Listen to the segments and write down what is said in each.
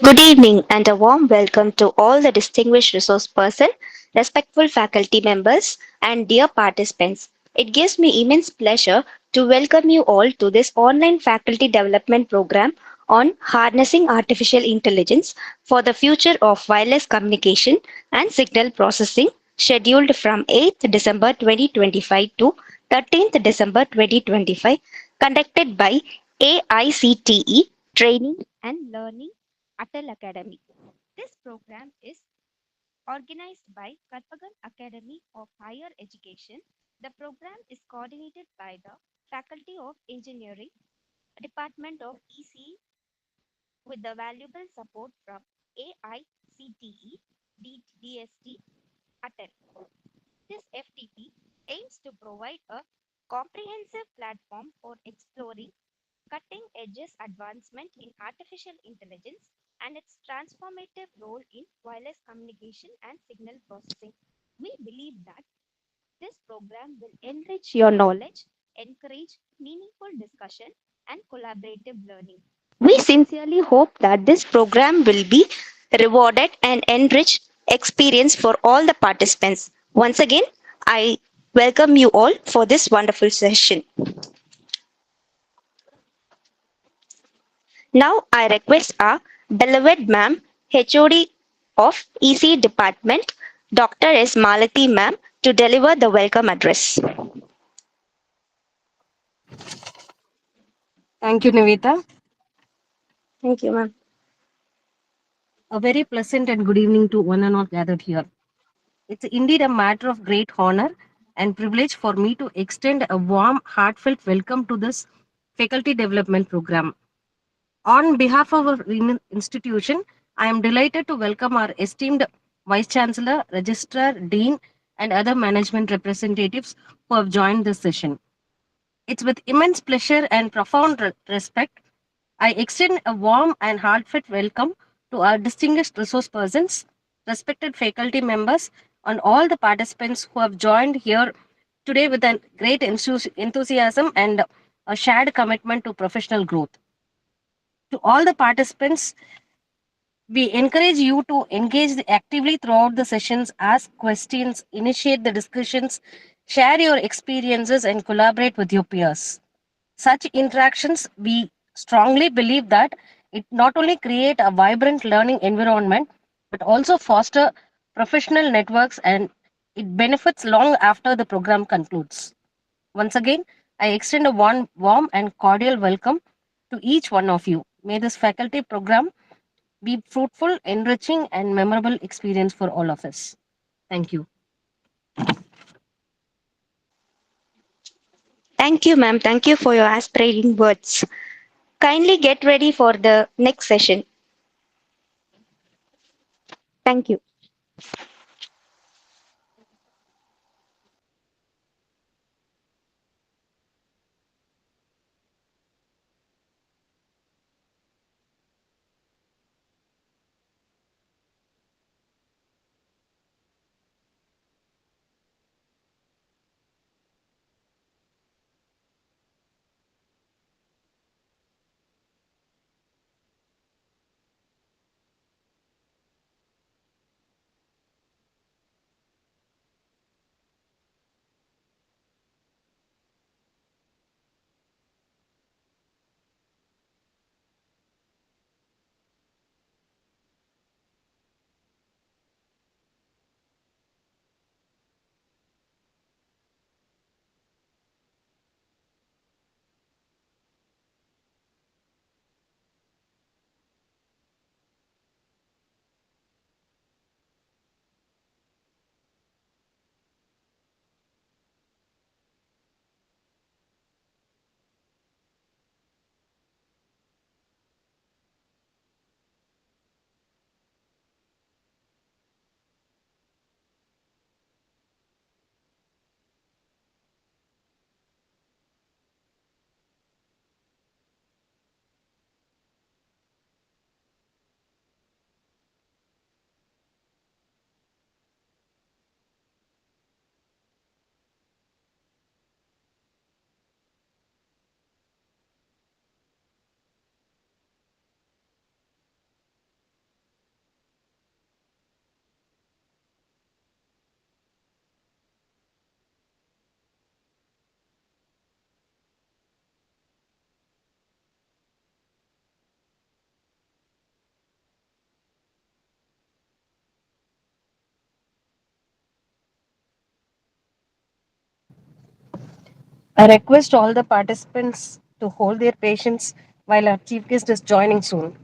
Good evening and a warm welcome to all the distinguished resource person, respectful faculty members, and dear participants. It gives me immense pleasure to welcome you all to this online faculty development program on harnessing artificial intelligence for the future of wireless communication and signal processing, scheduled from 8th December 2025 to 13th December 2025, conducted by AICTE Training and Learning ATAL Academy. This program is organized by Karpagal Academy of Higher Education. The program is coordinated by the Faculty of Engineering, Department of ECE, with the valuable support from AICTE, DST, ATAL. This FDP aims to provide a comprehensive platform for exploring cutting edges advancement in artificial intelligence and its transformative role in wireless communication and signal processing. We believe that this program will enrich your knowledge, encourage meaningful discussion, and collaborative learning. We sincerely hope that this program will be rewarded and enrich experience for all the participants. Once again, I welcome you all for this wonderful session. Now I request our beloved ma'am, HOD of EC Department, Dr. S. Malati ma'am, to deliver the welcome address. Thank you, Nivita. Thank you, ma'am. A very pleasant and good evening to one and all gathered here. It's indeed a matter of great honor and privilege for me to extend a warm, heartfelt welcome to this faculty development program. On behalf of our institution, I am delighted to welcome our esteemed Vice Chancellor, Registrar, Dean, and other management representatives who have joined this session. It's with immense pleasure and profound respect I extend a warm and heartfelt welcome to our distinguished resource persons, respected faculty members, and all the participants who have joined here today with a great enthusiasm and a shared commitment to professional growth. To all the participants, we encourage you to engage actively throughout the sessions, ask questions, initiate the discussions, share your experiences, and collaborate with your peers. Such interactions, we strongly believe that it not only create a vibrant learning environment, but also foster professional networks and it benefits long after the program concludes. Once again, I extend a warm and cordial welcome to each one of you. May this faculty program be fruitful, enriching, and memorable experience for all of us. Thank you. Thank you, ma'am. Thank you for your aspirating words. Kindly get ready for the next session. Thank you. I request all the participants to hold their patience while our chief guest is joining soon.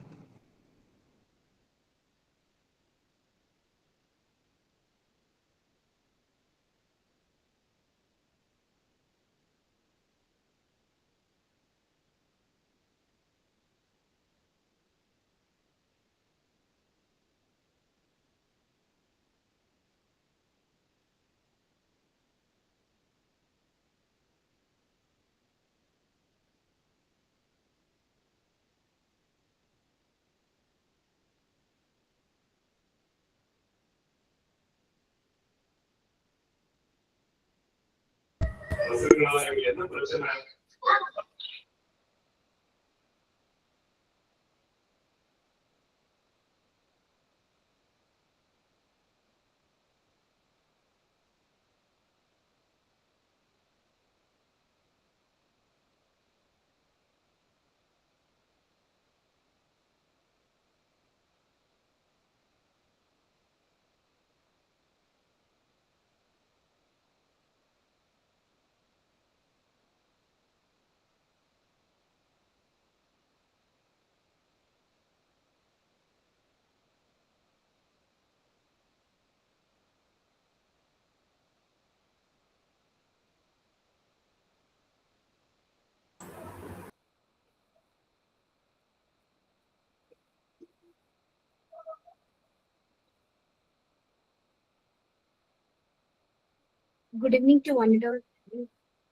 Good evening to one and all.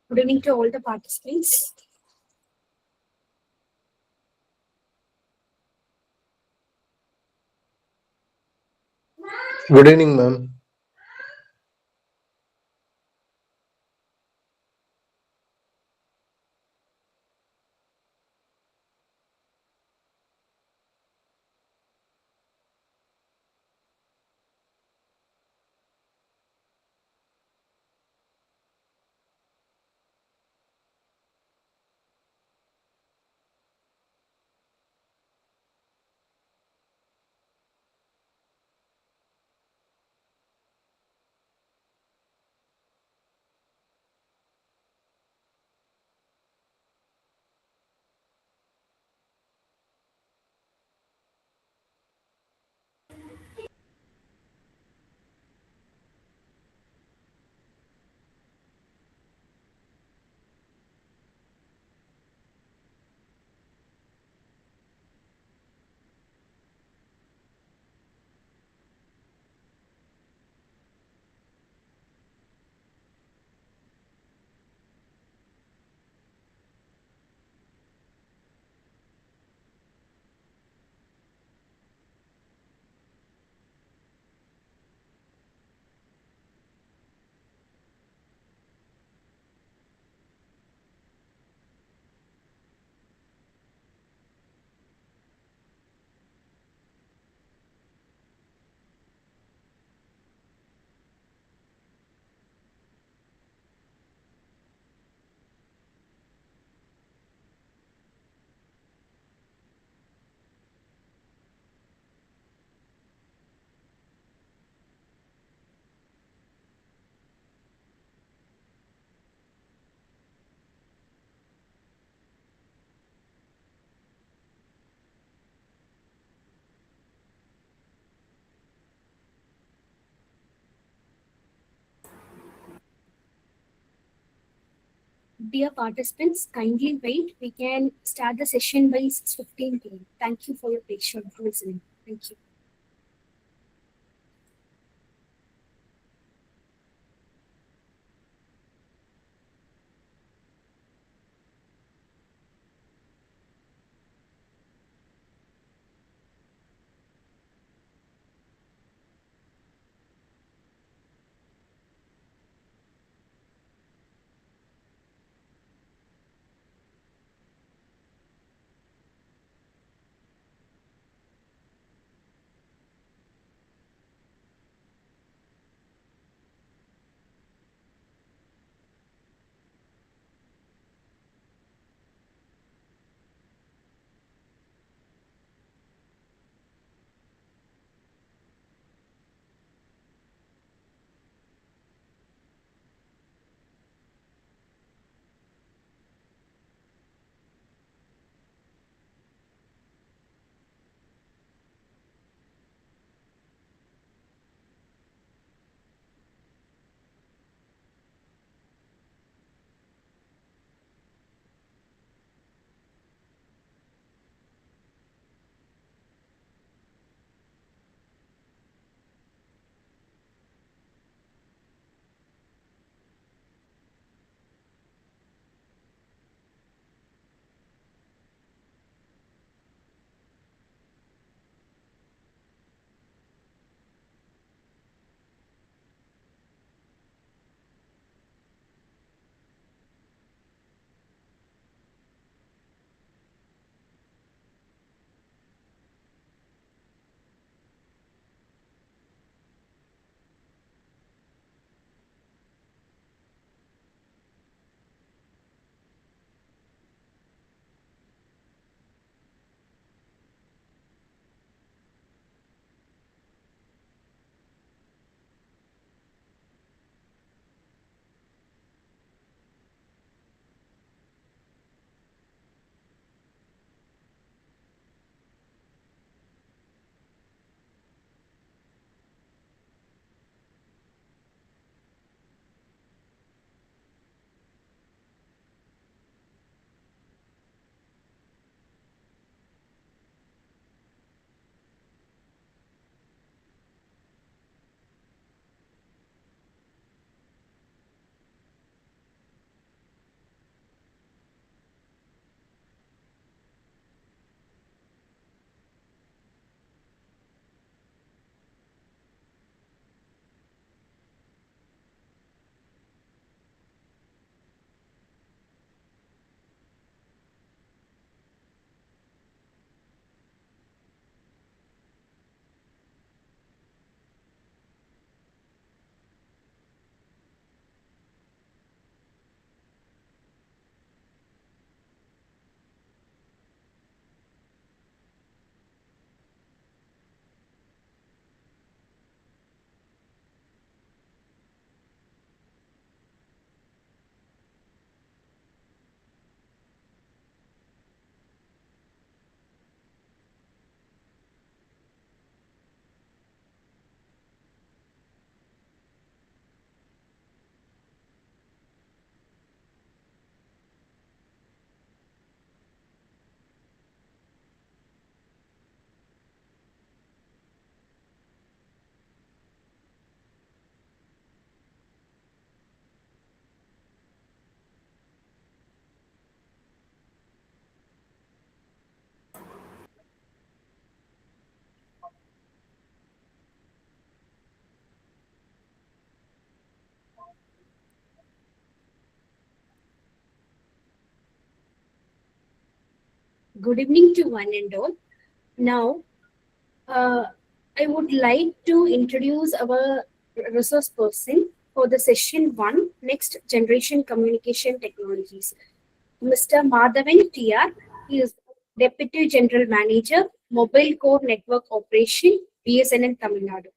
Good evening to all the participants. Good evening, ma'am. Dear participants, kindly wait. We can start the session by 6:15 p.m. Thank you for your patient listening. Thank you. Good evening to one and all. Now, uh, I would like to introduce our resource person for the session 1, Next Generation Communication Technologies. Mr. Madhavan TR. He is Deputy General Manager, Mobile Core Network Operation, BSNL Tamil Nadu.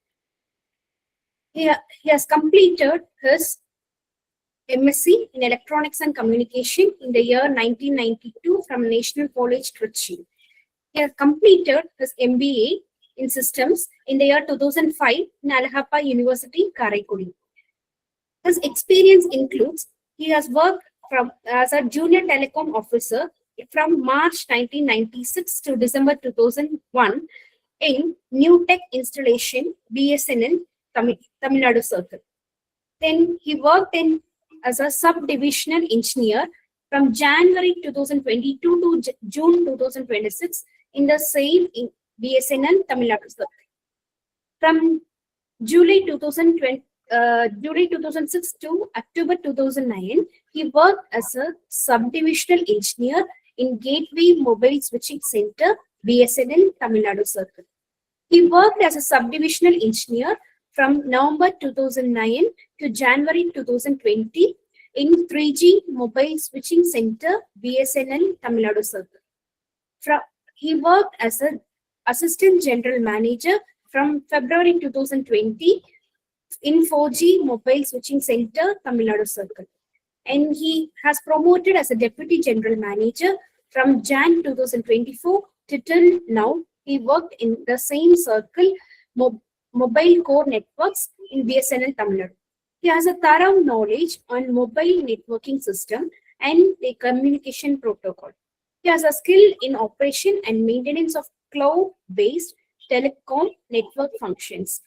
He has completed his MSc in Electronics and Communication in the year 1992 from National College, Trichy. He has completed his MBA in Systems in the year 2005 in Alhappa University, Karaikudi. His experience includes he has worked as a junior telecom officer from March 1996 to December 2001 in New Tech Installation BSNL Tamil Nadu Circle. Then he worked as a sub-divisional engineer from January 2022 to June 2026 in the same in BSNL Tamil Nadu Circle. From July 2006 to October 2009, he worked as a sub-divisional engineer in Gateway Mobile Switching Center, BSNL Tamil Nadu Circle. He worked as a sub-divisional engineer from November 2009 to January 2020 in 3G Mobile Switching Center, BSNL Tamil Nadu Circle. He worked as an assistant general manager from February 2020 in 4G Mobile Switching Center, Tamil Nadu Circle. And he has promoted as a deputy general manager from Jan 2024 to till now. He worked in the same circle, mobile core networks in BSNL Tamil Nadu. He has a thorough knowledge on mobile networking system and the communication protocol. He has a skill in operation and maintenance of cloud-based telecom network functions.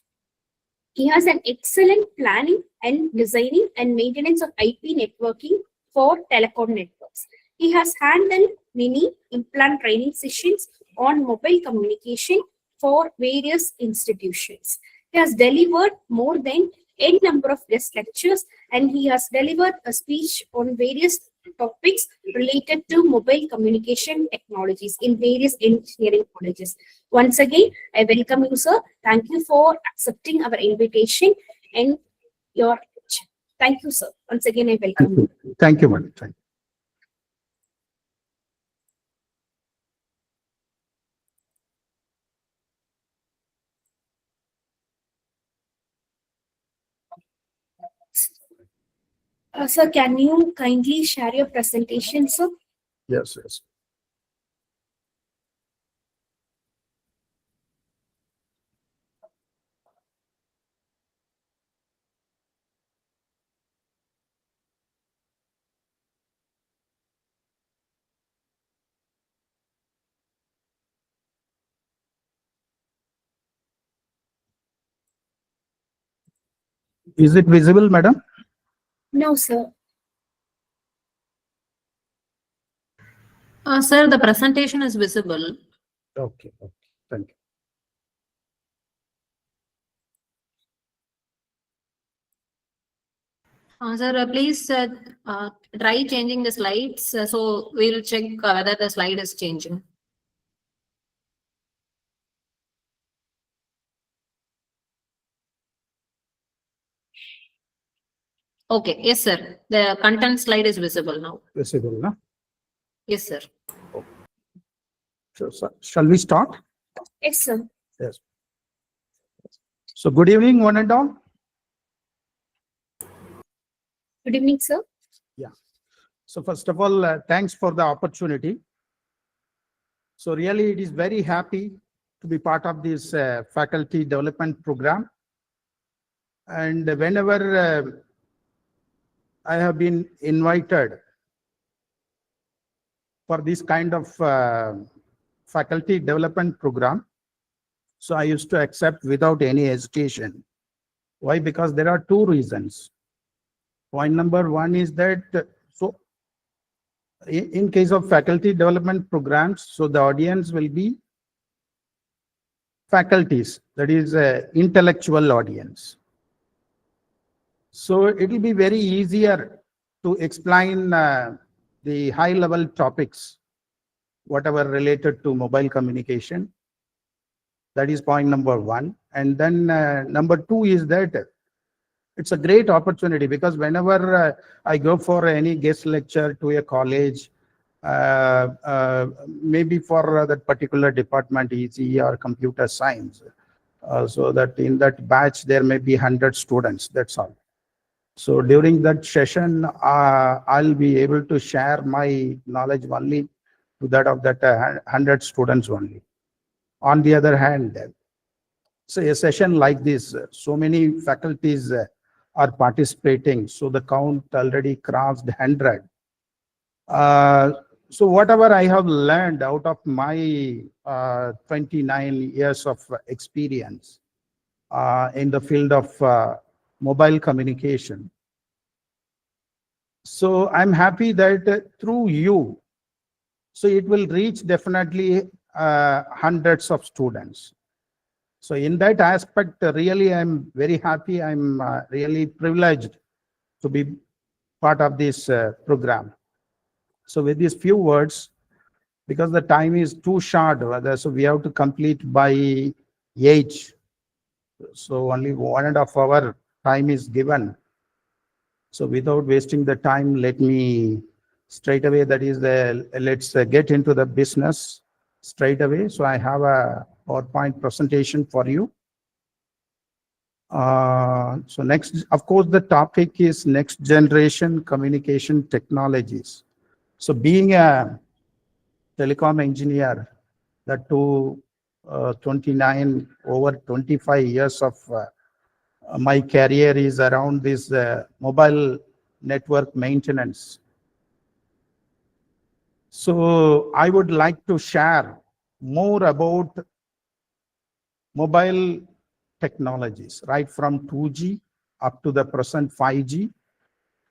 He has an excellent planning and designing and maintenance of IP networking for telecom networks. He has handled many implant training sessions on mobile communication for various institutions. He has delivered more than n number of guest lectures, and he has delivered a speech on various topics related to mobile communication technologies in various engineering colleges. Once again, I welcome you, sir. Thank you for accepting our invitation and your. Thank you, sir. Once again, I welcome you. Thank you, madam. Thank you. Sir, can you kindly share your presentation, sir? Yes, yes. Is it visible, madam? No, sir. Sir, the presentation is visible. Okay, okay. Thank you. Sir, please try changing the slides. So we'll check whether the slide is changing. Okay, yes, sir. The content slide is visible now. Visible, no? Yes, sir. So, shall we start? Yes, sir. Yes. So, good evening, one and all. Good evening, sir. Yeah. So, first of all, thanks for the opportunity. So, really, it is very happy to be part of this faculty development program. And whenever I have been invited for this kind of faculty development program, so I used to accept without any hesitation. Why? Because there are two reasons. Point number one is that, so in case of faculty development programs, so the audience will be faculties, that is intellectual audience. So it will be very easier to explain the high level topics whatever related to mobile communication. That is point number one. And then number two is that it's a great opportunity, because whenever I go for any guest lecture to a college, maybe for that particular department, ECE or computer science, so that in that batch there may be 100 students, that's all. So during that session, I'll be able to share my knowledge only to that of that 100 students only. On the other hand, so a session like this, so many faculties are participating, so the count already crossed 100. So whatever I have learned out of my 29 years of experience in the field of mobile communication, so I'm happy that through you, so it will reach definitely hundreds of students. So in that aspect, really, I'm very happy. I'm really privileged to be part of this program. So with these few words, because the time is too short, so we have to complete by 8. So only 1.5 hour time is given. So without wasting the time, let me straight away, that is let's get into the business straight away. So I have a PowerPoint presentation for you. So next, of course, the topic is next generation communication technologies. So being a telecom engineer, that too 29, over 25 years of my career is around this mobile network maintenance. So I would like to share more about mobile technologies, right from 2G up to the present 5G,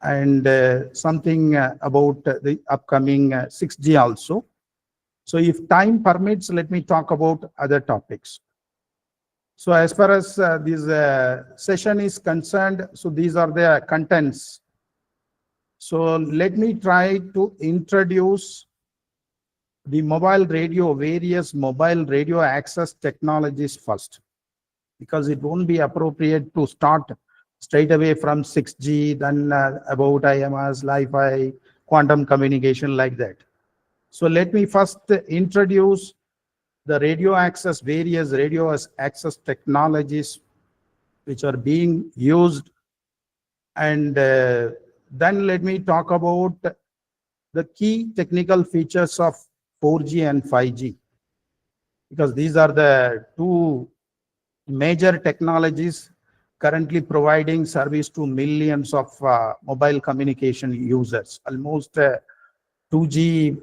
and something about the upcoming 6G also. So if time permits, let me talk about other topics. So as far as this session is concerned, so these are the contents. So let me try to introduce the mobile radio, various mobile radio access technologies first, because it won't be appropriate to start straight away from 6G, then about IMS, Li-Fi, quantum communication, like that. So let me first introduce the radio access, various radio access technologies which are being used, and then let me talk about the key technical features of 4G and 5G, because these are the two major technologies currently providing service to millions of mobile communication users. Almost 2G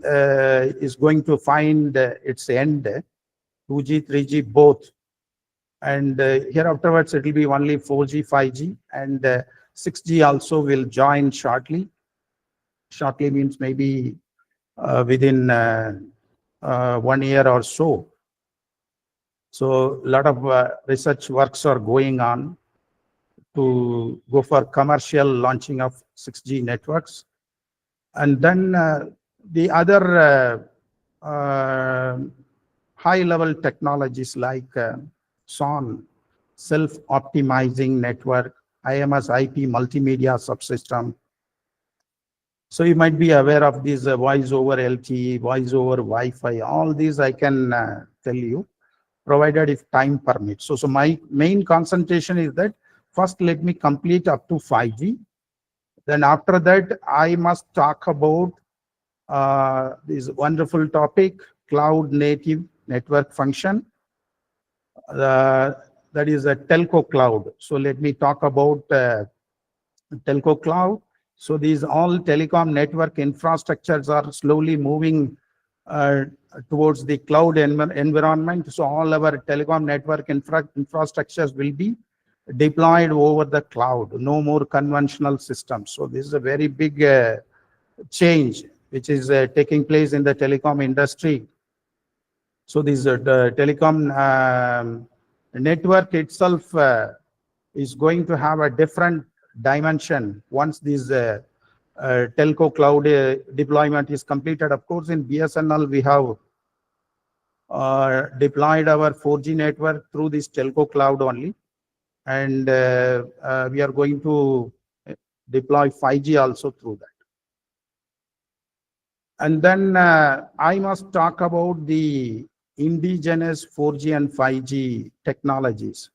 is going to find its end, 2G, 3G both. And here afterwards, it will be only 4G, 5G, and 6G also will join shortly. Shortly means maybe within 1 year or so. So a lot of research works are going on to go for commercial launching of 6G networks. And then the other high-level technologies like SON, self-optimizing network, IMS IP multimedia subsystem. So you might be aware of these voice over LTE, voice over Wi-Fi, all these I can tell you, provided if time permits. So my main concentration is that first let me complete up to 5G. Then after that, I must talk about this wonderful topic, cloud native network function. That is a telco cloud. So let me talk about telco cloud. So these all telecom network infrastructures are slowly moving towards the cloud environment. So all our telecom network infrastructures will be deployed over the cloud, no more conventional systems. So this is a very big change which is taking place in the telecom industry. So this the telecom network itself is going to have a different dimension once these telco cloud deployment is completed. Of course, in BSNL, we have deployed our 4G network through this telco cloud only. And we are going to deploy 5G also through that. And then I must talk about the indigenous 4G and 5G technologies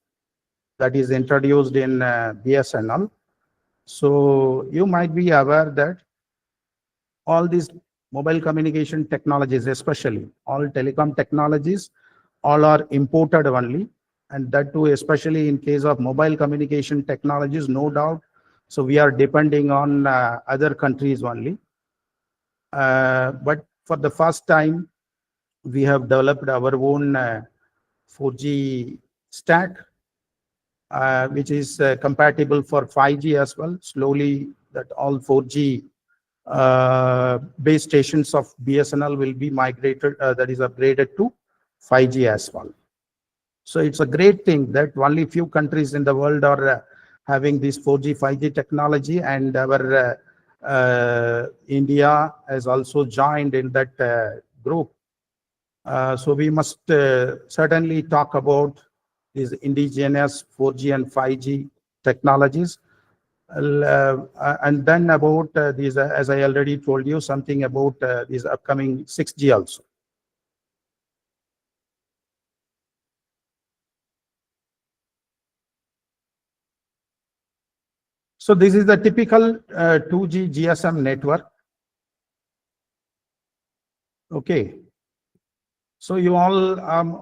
that is introduced in BSNL. So you might be aware that all these mobile communication technologies, especially all telecom technologies, all are imported only. And that too, especially in case of mobile communication technologies, no doubt. So we are depending on other countries only. But for the first time, we have developed our own 4G stack, which is compatible for 5G as well. Slowly, that all 4G base stations of BSNL will be migrated, that is upgraded to 5G as well. So it's a great thing that only few countries in the world are having this 4G, 5G technology, and our India has also joined in that group. So we must certainly talk about these indigenous 4G and 5G technologies. And then about these, as I already told you, something about these upcoming 6G also. So this is the typical 2G GSM network. Okay. So you all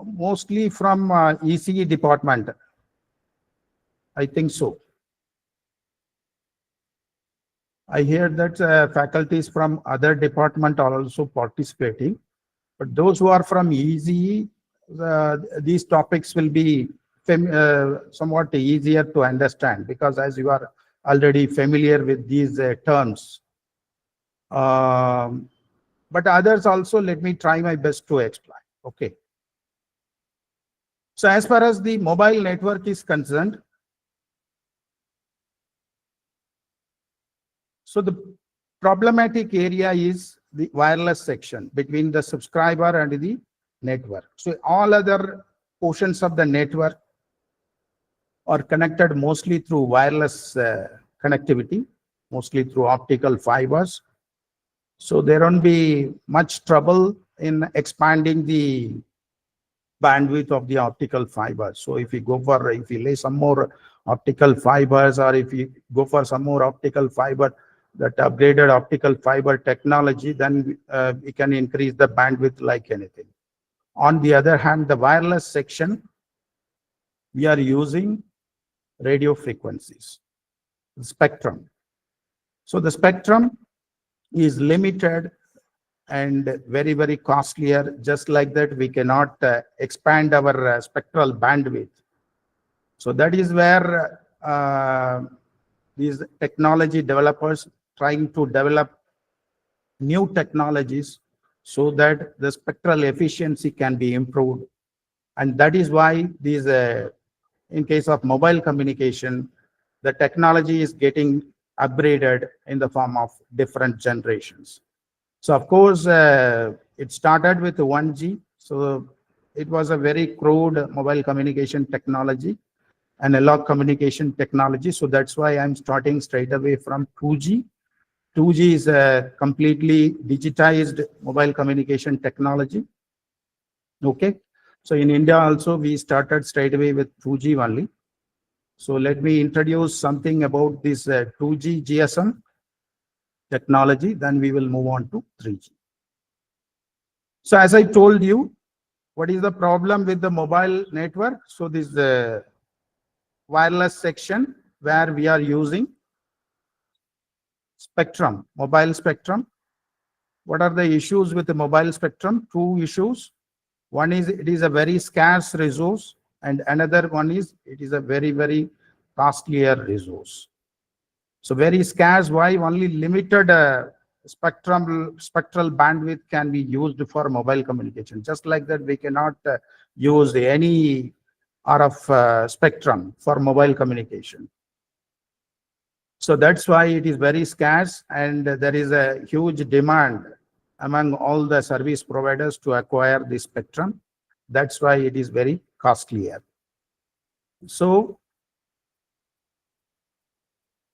mostly from ECE department. I think so. I hear that faculties from other department are also participating, but those who are from ECE, these topics will be somewhat easier to understand, because as you are already familiar with these terms. But others also, let me try my best to explain. Okay. So as far as the mobile network is concerned, so the problematic area is the wireless section between the subscriber and the network. So all other portions of the network are connected mostly through wireless connectivity, mostly through optical fibers. So there won't be much trouble in expanding the bandwidth of the optical fiber. So if we lay some more optical fibers, or if you go for some more optical fiber, that upgraded optical fiber technology, then we can increase the bandwidth like anything. On the other hand, the wireless section, we are using radio frequencies, spectrum. So the spectrum is limited and very, very costlier. Just like that, we cannot expand our spectral bandwidth. So that is where these technology developers trying to develop new technologies so that the spectral efficiency can be improved. And that is why these, in case of mobile communication, the technology is getting upgraded in the form of different generations. So of course, it started with 1G. So it was a very crude mobile communication technology, analog communication technology. So that's why I'm starting straight away from 2G. 2G is a completely digitized mobile communication technology. Okay. So in India also, we started straight away with 2G only. So let me introduce something about this 2G GSM technology, then we will move on to 3G. So as I told you, what is the problem with the mobile network? So this wireless section where we are using spectrum, mobile spectrum. What are the issues with the mobile spectrum? Two issues. One is it is a very scarce resource, and another one is it is a very, very costlier resource. So very scarce, why? Only limited spectral bandwidth can be used for mobile communication. Just like that, we cannot use any RF spectrum for mobile communication. So that's why it is very scarce, and there is a huge demand among all the service providers to acquire this spectrum. That's why it is very costlier. So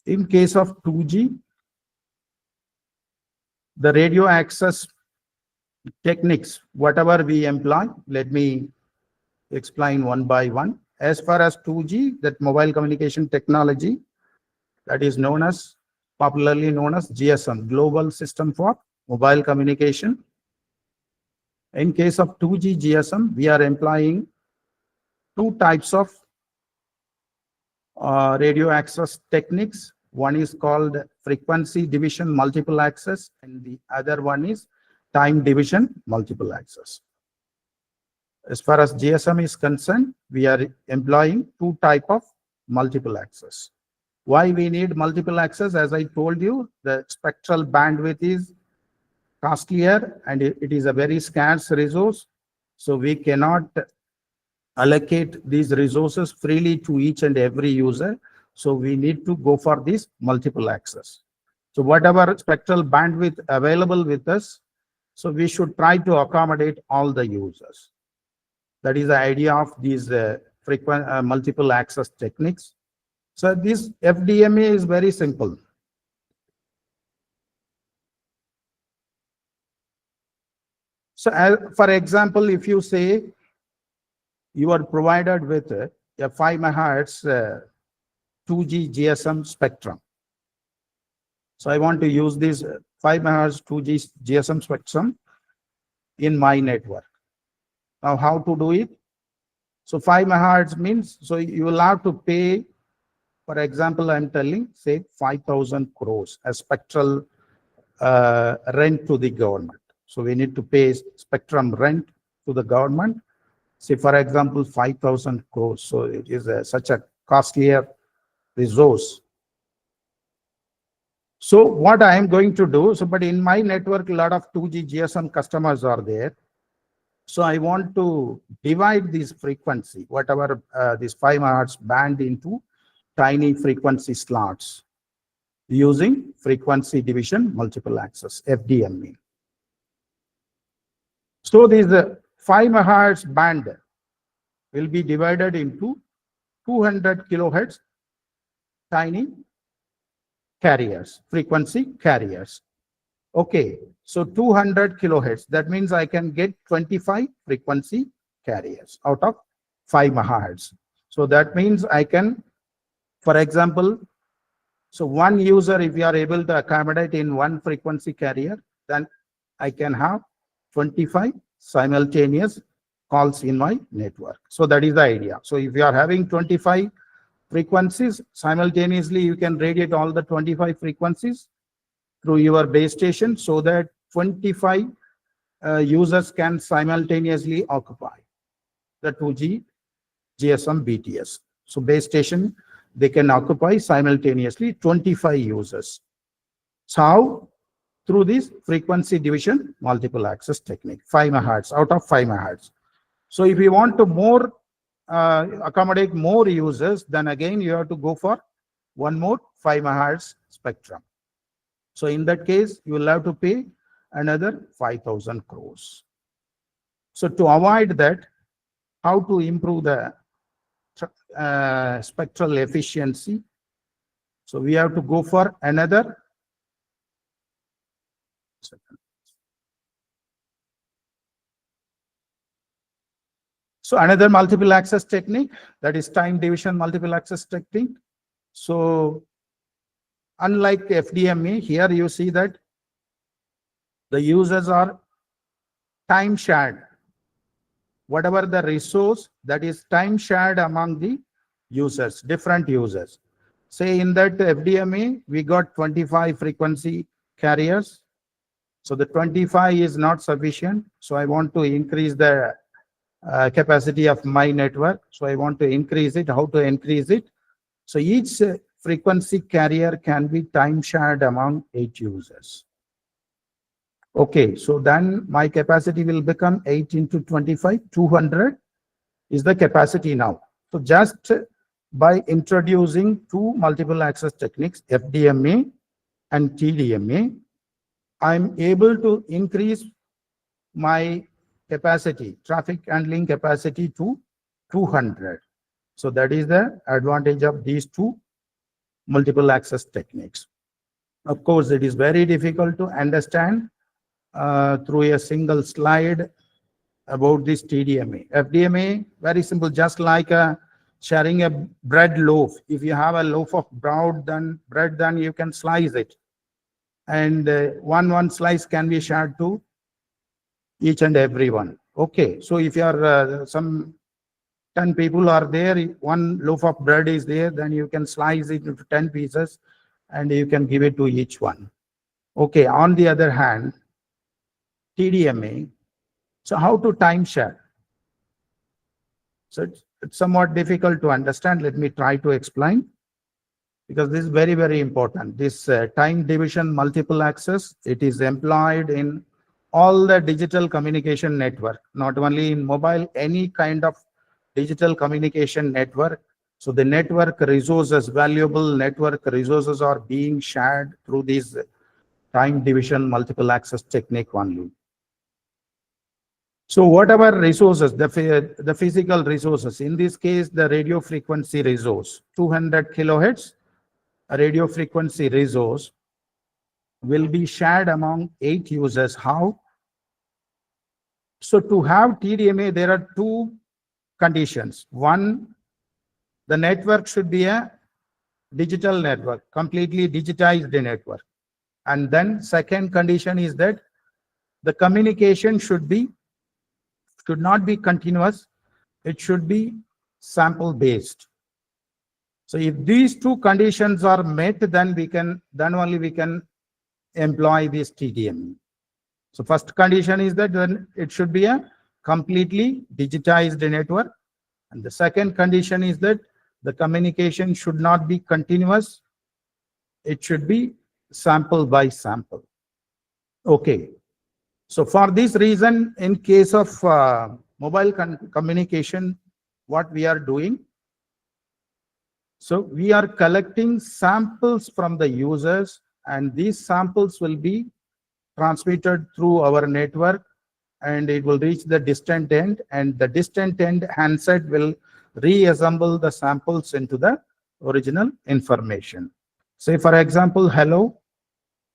in case of 2G, the radio access techniques, whatever we employ, let me explain one by one. As far as 2G, that mobile communication technology, that is known as, popularly known as GSM, Global System for Mobile Communication. In case of 2G GSM, we are employing two types of radio access techniques. One is called frequency division multiple access, and the other one is time division multiple access. As far as GSM is concerned, we are employing two type of multiple access. Why we need multiple access? As I told you, the spectral bandwidth is costlier and it is a very scarce resource. So we cannot allocate these resources freely to each and every user. So we need to go for this multiple access. So whatever spectral bandwidth available with us, so we should try to accommodate all the users. That is the idea of these frequent multiple access techniques. So this FDMA is very simple. So for example, if you say you are provided with a 5 megahertz 2G GSM spectrum. So I want to use this 5 megahertz 2G GSM spectrum in my network. Now how to do it? So 5 megahertz means, so you will have to pay, for example, I'm telling, say 5,000 crores as spectral rent to the government. So we need to pay spectrum rent to the government. Say, for example, 5,000 crores. So it is such a costlier resource. So what I am going to do, so but in my network, a lot of 2G GSM customers are there. So I want to divide this frequency, whatever this 5 megahertz band, into tiny frequency slots using frequency division multiple access, FDMA. So this 5 megahertz band will be divided into 200 kilohertz tiny carriers, frequency carriers. Okay, so 200 kilohertz, that means I can get 25 frequency carriers out of 5 megahertz. So that means I can, for example, so one user, if you are able to accommodate in one frequency carrier, then I can have 25 simultaneous calls in my network. So that is the idea. So if you are having 25 frequencies, simultaneously you can radiate all the 25 frequencies through your base station so that 25 users can simultaneously occupy the 2G GSM BTS. So base station, they can occupy simultaneously 25 users. So how? Through this frequency division multiple access technique, 5 megahertz out of 5 megahertz. So if you want to more accommodate more users, then again you have to go for one more 5 megahertz spectrum. So in that case, you will have to pay another 5,000 crores. So to avoid that, how to improve the spectral efficiency? So we have to go for another. So another multiple access technique, that is time division multiple access technique. So unlike FDMA, here you see that the users are time shared. Whatever the resource, that is time shared among the users, different users. Say in that FDMA, we got 25 frequency carriers. So the 25 is not sufficient. So I want to increase the capacity of my network. So I want to increase it. How to increase it? So each frequency carrier can be time shared among 8 users. Okay, so then my capacity will become 8 into 25, 200 is the capacity now. So just by introducing two multiple access techniques, FDMA and TDMA, I'm able to increase my capacity, traffic handling capacity to 200. So that is the advantage of these two multiple access techniques. Of course, it is very difficult to understand through a single slide about this TDMA. FDMA, very simple, just like sharing a bread loaf. If you have a loaf of bread, then you can slice it. And one slice can be shared to each and every one. Okay, so if you are some 10 people are there, one loaf of bread is there, then you can slice it into 10 pieces and you can give it to each one. Okay, on the other hand, TDMA, so how to time share? So it's somewhat difficult to understand. Let me try to explain, because this is very, very important. This time division multiple access, it is employed in all the digital communication network, not only in mobile, any kind of digital communication network. So the network resources, valuable network resources are being shared through this time division multiple access technique only. So whatever resources, the physical resources, in this case, the radio frequency resource, 200 kilohertz, a radio frequency resource will be shared among 8 users. How? So to have TDMA, there are two conditions. One, the network should be a digital network, completely digitized network. And then second condition is that the communication should not be continuous. It should be sample based. So if these two conditions are met, then only we can employ this TDMA. So first condition is that then it should be a completely digitized network. And the second condition is that the communication should not be continuous. It should be sample by sample. Okay. So for this reason, in case of mobile communication, what we are doing, so we are collecting samples from the users, and these samples will be transmitted through our network, and it will reach the distant end, and the distant end handset will reassemble the samples into the original information. Say for example, hello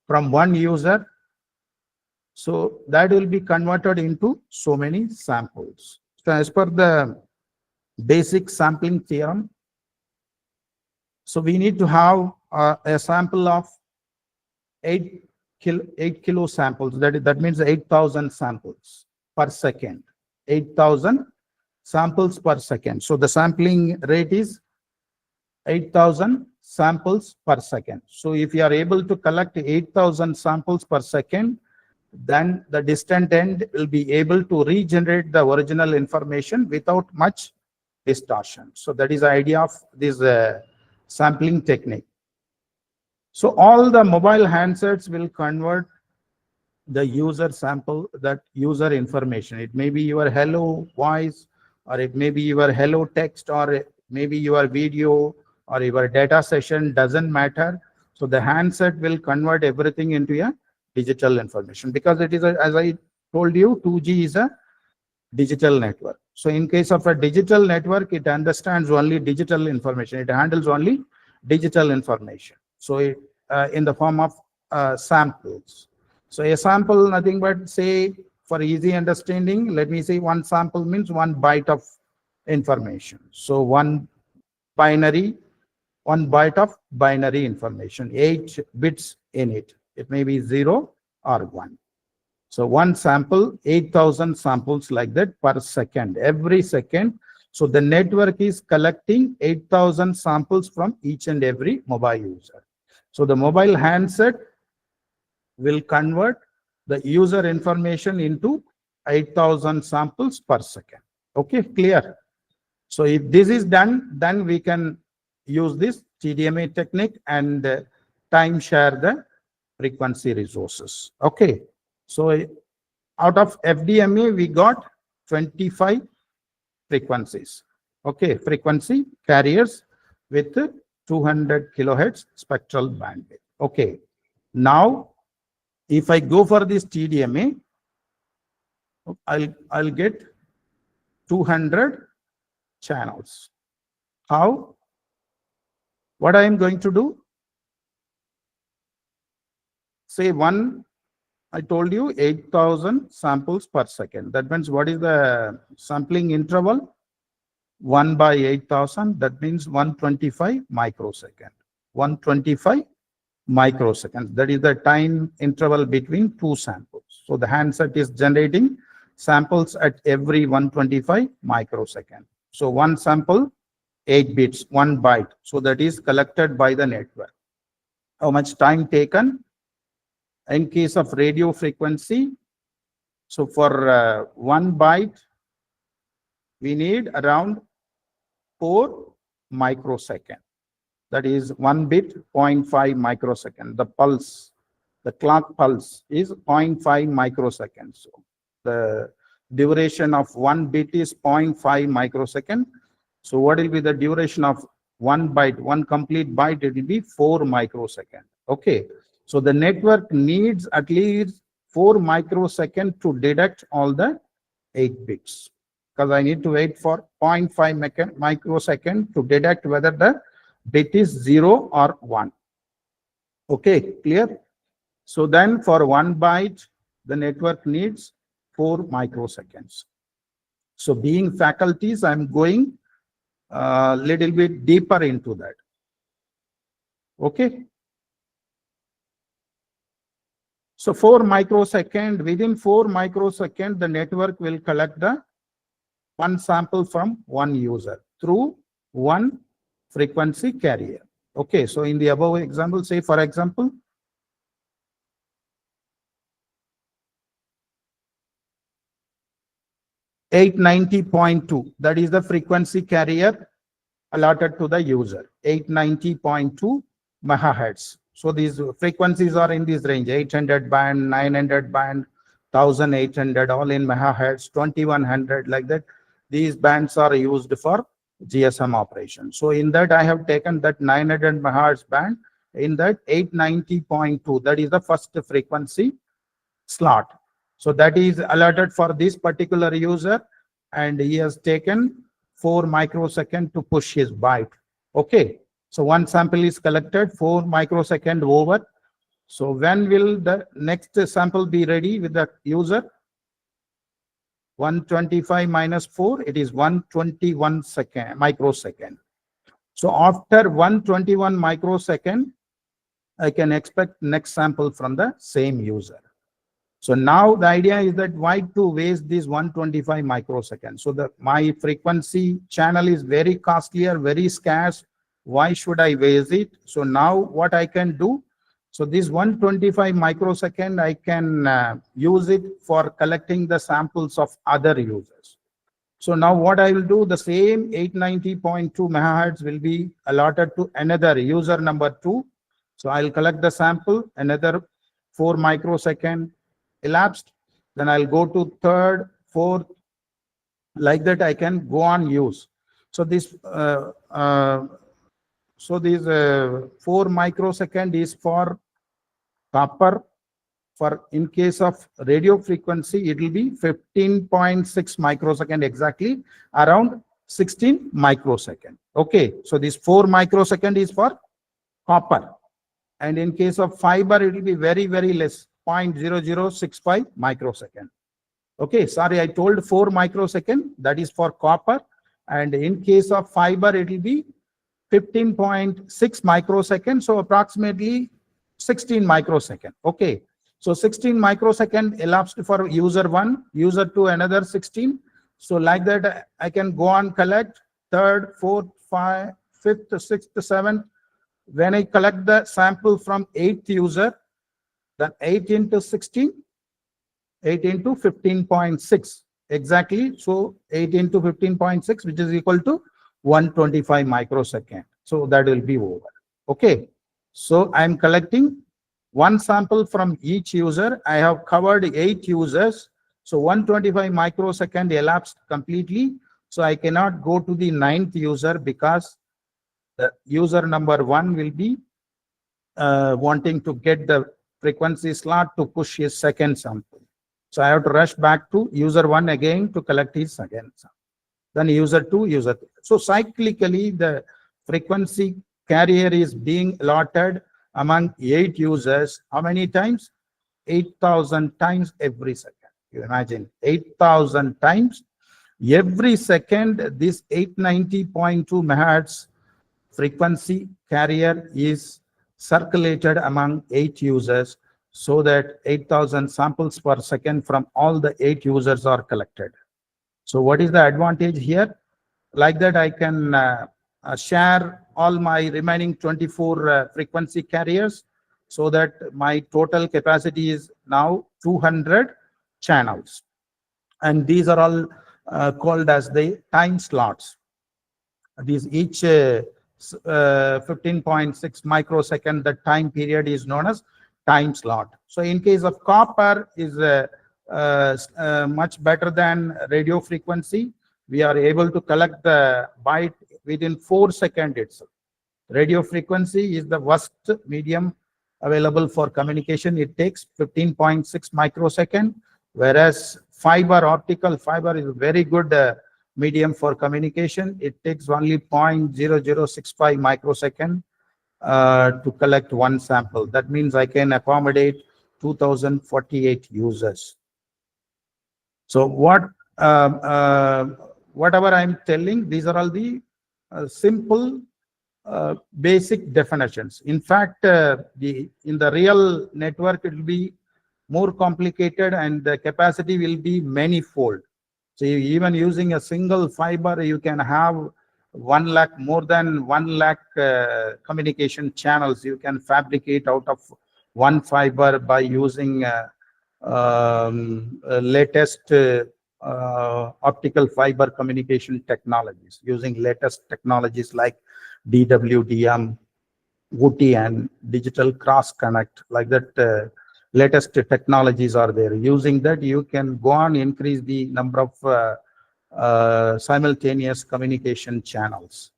from one user. So that will be converted into so many samples. So as per the basic sampling theorem, so we need to have a sample of 8 kilo samples. That means 8,000 samples per second. 8,000 samples per second. So the sampling rate is 8,000 samples per second. So if you are able to collect 8,000 samples per second, then the distant end will be able to regenerate the original information without much distortion. So that is the idea of this sampling technique. So all the mobile handsets will convert the user sample, that user information. It may be your hello voice, or it may be your hello text, or maybe your video or your data session, doesn't matter. So the handset will convert everything into a digital information, because it is as I told you, 2G is a digital network. So in case of a digital network, it understands only digital information. It handles only digital information. So it, in the form of samples. So a sample, nothing but, say, for easy understanding, let me say one sample means 1 byte of information. So one byte of binary information, 8 bits in it. It may be 0 or 1. So one sample, 8,000 samples like that per second, every second. So the network is collecting 8,000 samples from each and every mobile user. So the mobile handset will convert the user information into 8,000 samples per second. Okay, clear? So if this is done, then we can use this TDMA technique and time share the frequency resources. Okay, so out of FDMA, we got 25 frequencies. Okay, frequency carriers. with 200 kilohertz spectral bandwidth. Okay. Now, if I go for this TDMA, I'll get 200 channels. How? What I am going to do? Say I told you 8,000 samples per second. That means what is the sampling interval? 1 by 8,000. That means 125 microsecond. 125 microseconds. That is the time interval between two samples. So the handset is generating samples at every 125 microsecond. So one sample, 8 bits, 1 byte. So that is collected by the network. How much time taken? In case of radio frequency, so for 1 byte, we need around 4 microsecond. That is 1 bit, 0.5 microsecond. The pulse, the clock pulse is 0.5 microsecond. So the duration of 1 bit is 0.5 microsecond. So what will be the duration of 1 byte? One complete byte, it will be 4 microsecond. Okay. So the network needs at least 4 microsecond to detect all the 8 bits. Because I need to wait for 0.5 microsecond to detect whether the bit is 0 or 1. Okay, clear? So then for 1 byte, the network needs 4 microseconds. So being faculties, I'm going a little bit deeper into that. Okay. So 4 microsecond, within 4 microsecond, the network will collect the one sample from one user through one frequency carrier. Okay, so in the above example, say for example, $890.2, that is the frequency carrier allotted to the user, 890.2 megahertz. So these frequencies are in this range, 800 band, 900 band, 1800, all in megahertz, 2100, like that. These bands are used for GSM operation. So in that, I have taken that 900 megahertz band, in that 890.2, that is the first frequency slot. So that is allotted for this particular user, and he has taken 4 microsecond to push his byte. Okay. So one sample is collected, 4 microsecond over. So when will the next sample be ready with the user? 125 minus 4, it is 121 microsecond. So after 121 microsecond, I can expect next sample from the same user. So now the idea is that why to waste this 125 microseconds? So my frequency channel is very costly or very scarce. Why should I waste it? So now what I can do, so this 125 microsecond, I can use it for collecting the samples of other users. So now what I will do, the same 890.2 megahertz will be allotted to another user number 2. So I'll collect the sample, another 4 microsecond elapsed, then I'll go to third, fourth, like that I can go on use. So this 4 microsecond is for copper. For in case of radio frequency, it will be 15.6 microsecond, exactly around 16 microsecond. Okay, so this 4 microsecond is for copper, and in case of fiber, it will be very, very less, 0.0065 microsecond. Okay, sorry, I told 4 microsecond, that is for copper, and in case of fiber, it will be 15.6 microsecond, so approximately 16 microsecond. Okay, so 16 microsecond elapsed for user 1, user 2 another 16. So like that, I can go on collect third, fourth, fifth, sixth, seventh. When I collect the sample from 8th user, then 8 into 16, 8 into 15.6, exactly. So 8 into 15.6, which is equal to 125 microsecond. So that will be over. Okay. So I'm collecting one sample from each user. I have covered 8 users. So 125 microsecond elapsed completely. So I cannot go to the 9th user because The user number 1 will be wanting to get the frequency slot to push his second sample. So I have to rush back to user 1 again to collect his second sample. Then user 2, user 3. So cyclically, the frequency carrier is being allotted among 8 users. How many times? 8,000 times every second. You imagine 8,000 times every second. This 890.2 megahertz frequency carrier is circulated among 8 users, so that 8,000 samples per second from all the 8 users are collected. So what is the advantage here? Like that, I can share all my remaining 24 frequency carriers, so that my total capacity is now 200 channels. And these are all called as the time slots. These each 15.6 microsecond, the time period is known as time slot. So in case of copper is much better than radio frequency. We are able to collect the byte within 4 seconds itself. Radio frequency is the worst medium available for communication. It takes 15.6 microsecond, whereas optical fiber is a very good medium for communication. It takes only 0.0065 microsecond to collect one sample. That means I can accommodate 2048 users. So whatever I'm telling, these are all the simple basic definitions. In fact, in the real network, it will be more complicated and the capacity will be many-fold. So even using a single fiber, you can have 1 lakh, more than 1 lakh communication channels you can fabricate out of one fiber by using latest optical fiber communication technologies, using latest technologies like DWDM, OT, and digital cross connect. Like that, latest technologies are there. Using that, you can go on increase the number of simultaneous communication channels.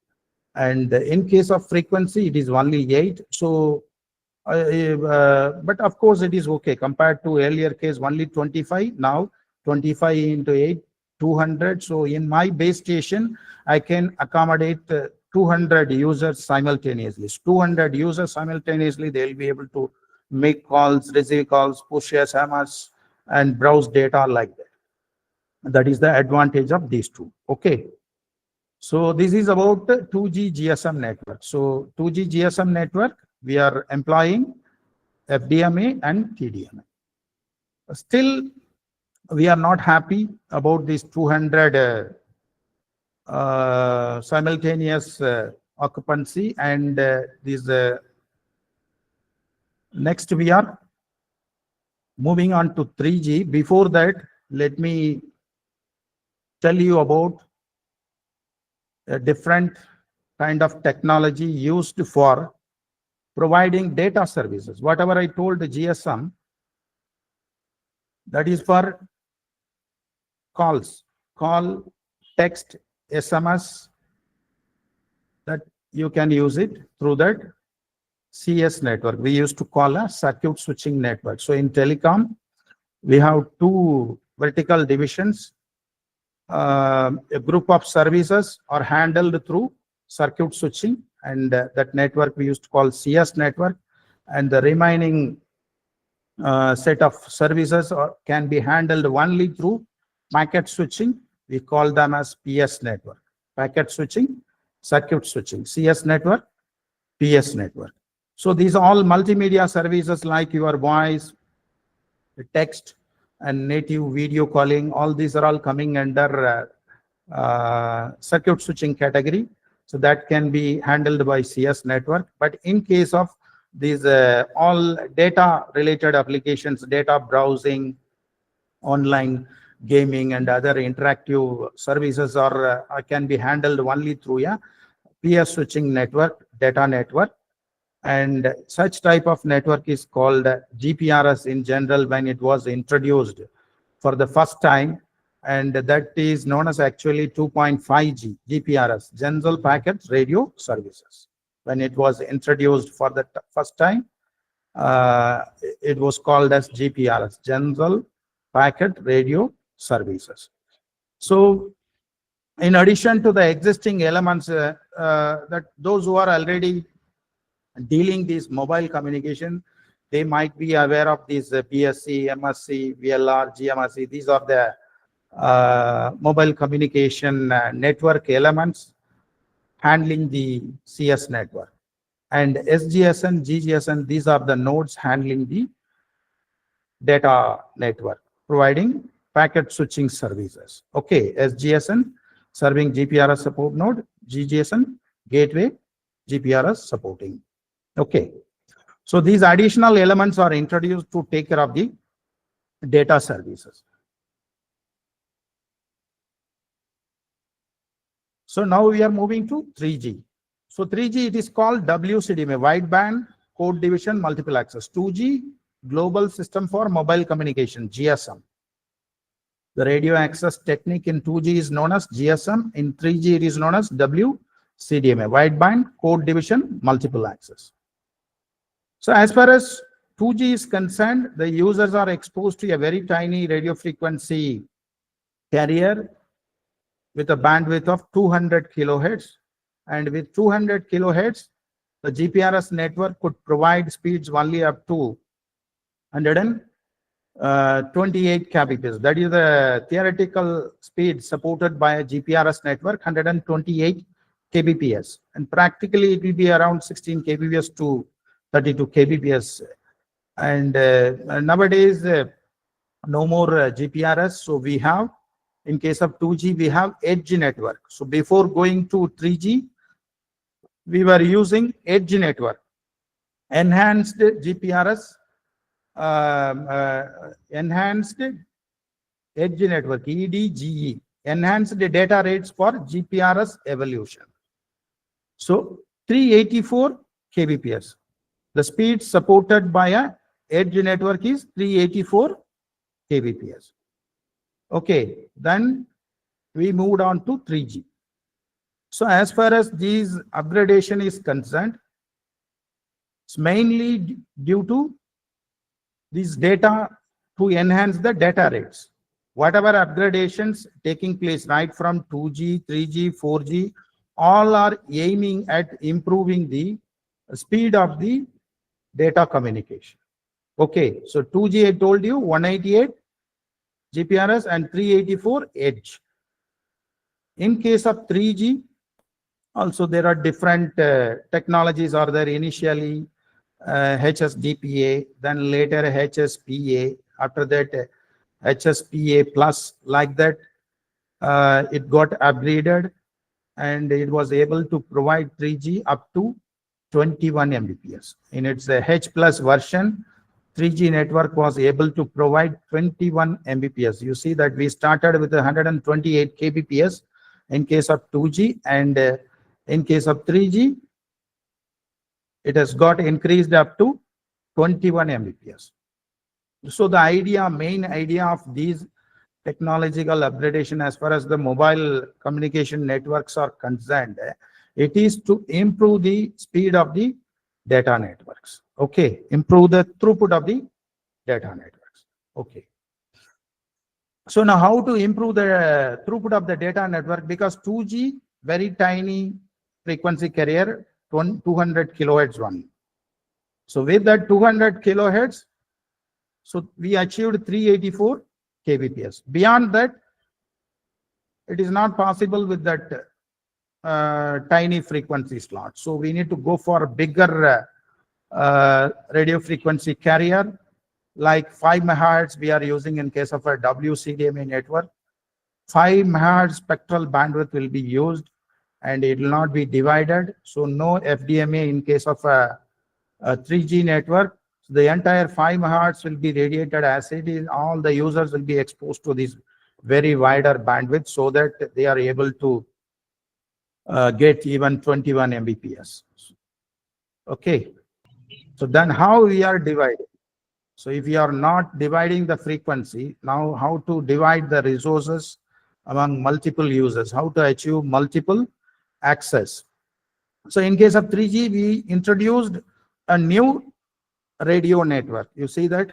And in case of frequency, it is only 8. So but of course it is okay compared to earlier case only 25. Now 25 into 8, 200. So in my base station, I can accommodate 200 users simultaneously. 200 users simultaneously, they'll be able to make calls, receive calls, push SMS, and browse data like that. That is the advantage of these two. Okay. So this is about 2G GSM network. So 2G GSM network, we are employing FDMA and TDMA. Still, we are not happy about these 200 simultaneous occupancy, and this next we are moving on to 3G. Before that, let me tell you about a different kind of technology used for providing data services. Whatever I told the GSM, that is for calls, call, text, SMS, that you can use it through that CS network. We used to call a circuit switching network. So in telecom, we have two vertical divisions. A group of services are handled through circuit switching, and that network we used to call CS network, and the remaining set of services can be handled only through packet switching. We call them as PS network. Packet switching, circuit switching, CS network, PS network. So these are all multimedia services like your voice, text, and native video calling. All these are all coming under circuit switching category. So that can be handled by CS network. But in case of these all data related applications, data browsing, online gaming, and other interactive services are can be handled only through a PS switching network, data network. And such type of network is called GPRS in general when it was introduced for the first time, and that is known as actually 2.5G GPRS, General Packet Radio Services. when it was introduced for the first time. It was called as GPRS, General Packet Radio Services. So in addition to the existing elements that those who are already dealing these mobile communication, they might be aware of these BSC, MSC, VLR, GMRC. These are the mobile communication network elements handling the CS network. And SGSN, GGSN, these are the nodes handling the data network, providing packet switching services. Okay, SGSN serving GPRS support node, GGSN gateway, GPRS supporting. Okay, so these additional elements are introduced to take care of the data services. So now we are moving to 3G. So 3G, it is called WCDMA, wideband code division multiple access. 2G, global system for mobile communication, GSM. The radio access technique in 2G is known as GSM. In 3G, it is known as WCDMA, wideband code division multiple access. So as far as 2G is concerned, the users are exposed to a very tiny radio frequency carrier with a bandwidth of 200 kilohertz. And with 200 kilohertz, the GPRS network could provide speeds only up to 128 kbps. That is the theoretical speed supported by a GPRS network, 128 kbps. And practically, it will be around 16 kbps to 32 kbps. And nowadays, no more GPRS. So we have, in case of 2G, we have edge network. So before going to 3G, we were using edge network, enhanced GPRS, enhanced edge network, EDGE, enhanced data rates for GPRS evolution. So 384 kbps. The speed supported by a edge network is 384 kbps. Okay, then we moved on to 3G. So as far as these upgradation is concerned, it's mainly due to this data to enhance the data rates. Whatever upgradations taking place right from 2G, 3G, 4G, all are aiming at improving the speed of the data communication. Okay, so 2G I told you 188 GPRS and 384 edge. In case of 3G, also there are different technologies are there. Initially HSDPA, then later HSPA, after that HSPA plus, like that it got upgraded and it was able to provide 3G up to 21 Mbps. In its H plus version, 3G network was able to provide 21 Mbps. You see that we started with 128 kbps in case of 2G, and in case of 3G, it has got increased up to 21 Mbps. So the main idea of these technological upgradation as far as the mobile communication networks are concerned, it is to improve the speed of the data networks. Okay, improve the throughput of the data networks. Okay. So now how to improve the throughput of the data network? Because 2G, very tiny frequency carrier, 200 kilohertz one. So with that 200 kilohertz, so we achieved 384 kbps. Beyond that, it is not possible with that tiny frequency slot. So we need to go for a bigger radio frequency carrier, like 5 megahertz we are using in case of a WCDMA network. 5 megahertz spectral bandwidth will be used and it will not be divided. So no FDMA in case of a 3G network. So the entire 5 megahertz will be radiated as it is. All the users will be exposed to this very wider bandwidth so that they are able to get even 21 Mbps. Okay. So then how we are dividing? So if we are not dividing the frequency, now how to divide the resources among multiple users, how to achieve multiple access. So in case of 3G, we introduced a new radio network. You see that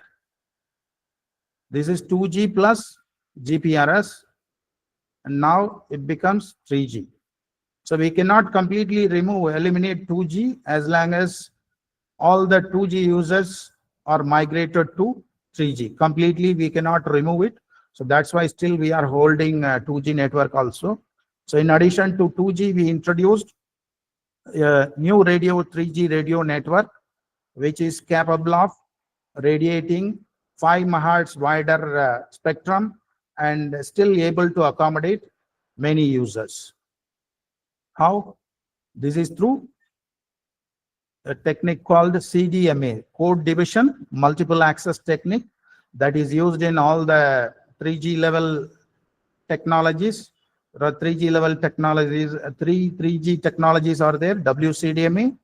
this is 2G plus GPRS, and now it becomes 3G. So we cannot completely eliminate 2G as long as all the 2G users are migrated to 3G. Completely, we cannot remove it. So that's why still we are holding 2G network also. So in addition to 2G, we introduced a new 3G radio network, which is capable of radiating 5 megahertz wider spectrum and still able to accommodate many users. How? This is through a technique called CDMA, code division multiple access technique, that is used in all the 3G level technologies. There are 3G level technologies, three 3G technologies are there: WCDMA,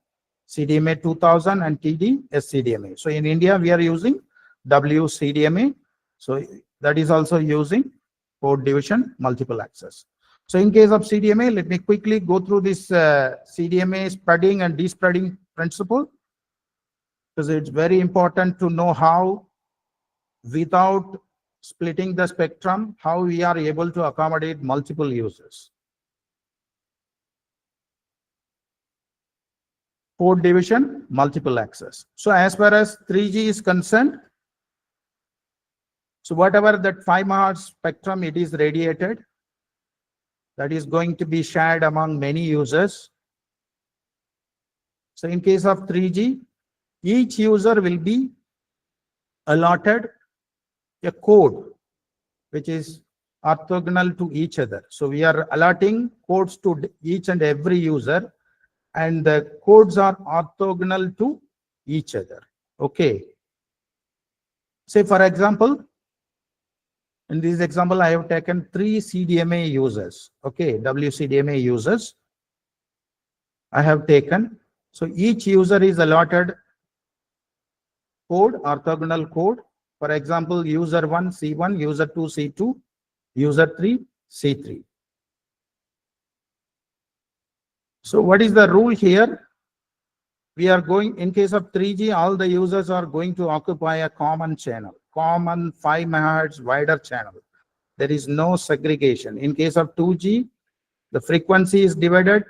CDMA 2000, and TD-SCDMA. So in India, we are using WCDMA. So that is also using code division multiple access. So in case of CDMA, let me quickly go through this CDMA spreading and despreading principle, because it's very important to know how, without splitting the spectrum, how we are able to accommodate multiple users. Code division, multiple access. So as far as 3G is concerned, so whatever that 5 megahertz spectrum it is radiated, that is going to be shared among many users. So in case of 3G, each user will be allotted a code which is orthogonal to each other. So we are allotting codes to each and every user, and the codes are orthogonal to each other. Okay. Say for example, in this example, I have taken 3 CDMA users. Okay, WCDMA users I have taken. So each user is allotted code, orthogonal code. For example, user 1 C1, user 2 C2, user 3 C3. So what is the rule here? We are going, in case of 3G, all the users are going to occupy a common channel, common 5 megahertz wider channel. There is no segregation. In case of 2G, the frequency is divided,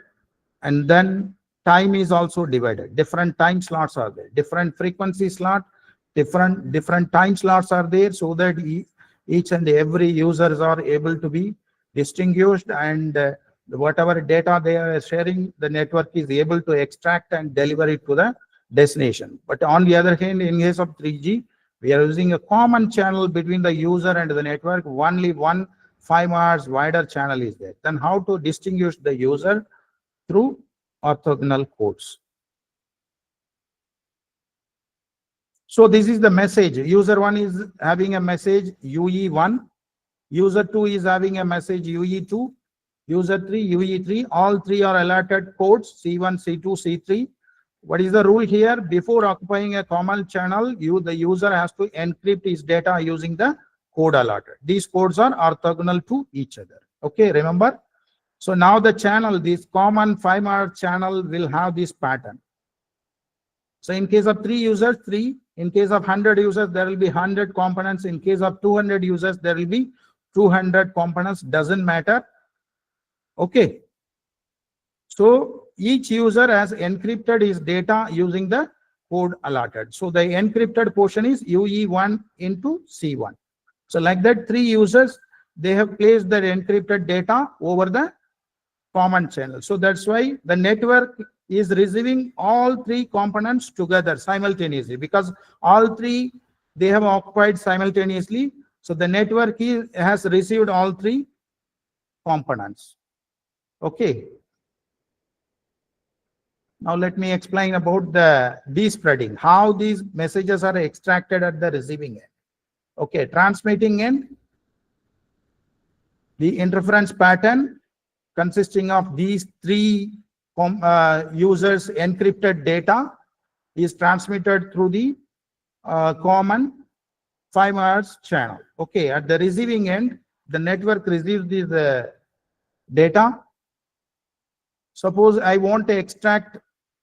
and then time is also divided. Different time slots are there, different frequency slot, different time slots are there, so that each and every users are able to be distinguished, and whatever data they are sharing, the network is able to extract and deliver it to the destination. But on the other hand, in case of 3G, we are using a common channel between the user and the network. Only one 5 megahertz wider channel is there. Then how to distinguish the user? Through orthogonal codes. So this is the message. User 1 is having a message UE1. User 2 is having a message UE2. User 3, UE3. All three are allotted codes C1, C2, C3. What is the rule here? Before occupying a common channel, the user has to encrypt his data using the code allotted. These codes are orthogonal to each other. Okay, remember? So now the channel, this common 5 megahertz channel, will have this pattern. So in case of 3 users, 3. In case of 100 users, there will be 100 components. In case of 200 users, there will be 200 components. Doesn't matter. Okay. So each user has encrypted his data using the code allotted. So the encrypted portion is UE1 into C1. So like that, 3 users, they have placed their encrypted data over the common channel. So that's why the network is receiving all 3 components together simultaneously, because all 3 they have occupied simultaneously. So the network has received all 3 components. Okay. Now let me explain about the despreading, how these messages are extracted at the receiving end. Okay, transmitting end, the interference pattern consisting of these 3 users' encrypted data is transmitted through the common 5 megahertz channel. Okay, at the receiving end, the network receives this data Suppose I want to extract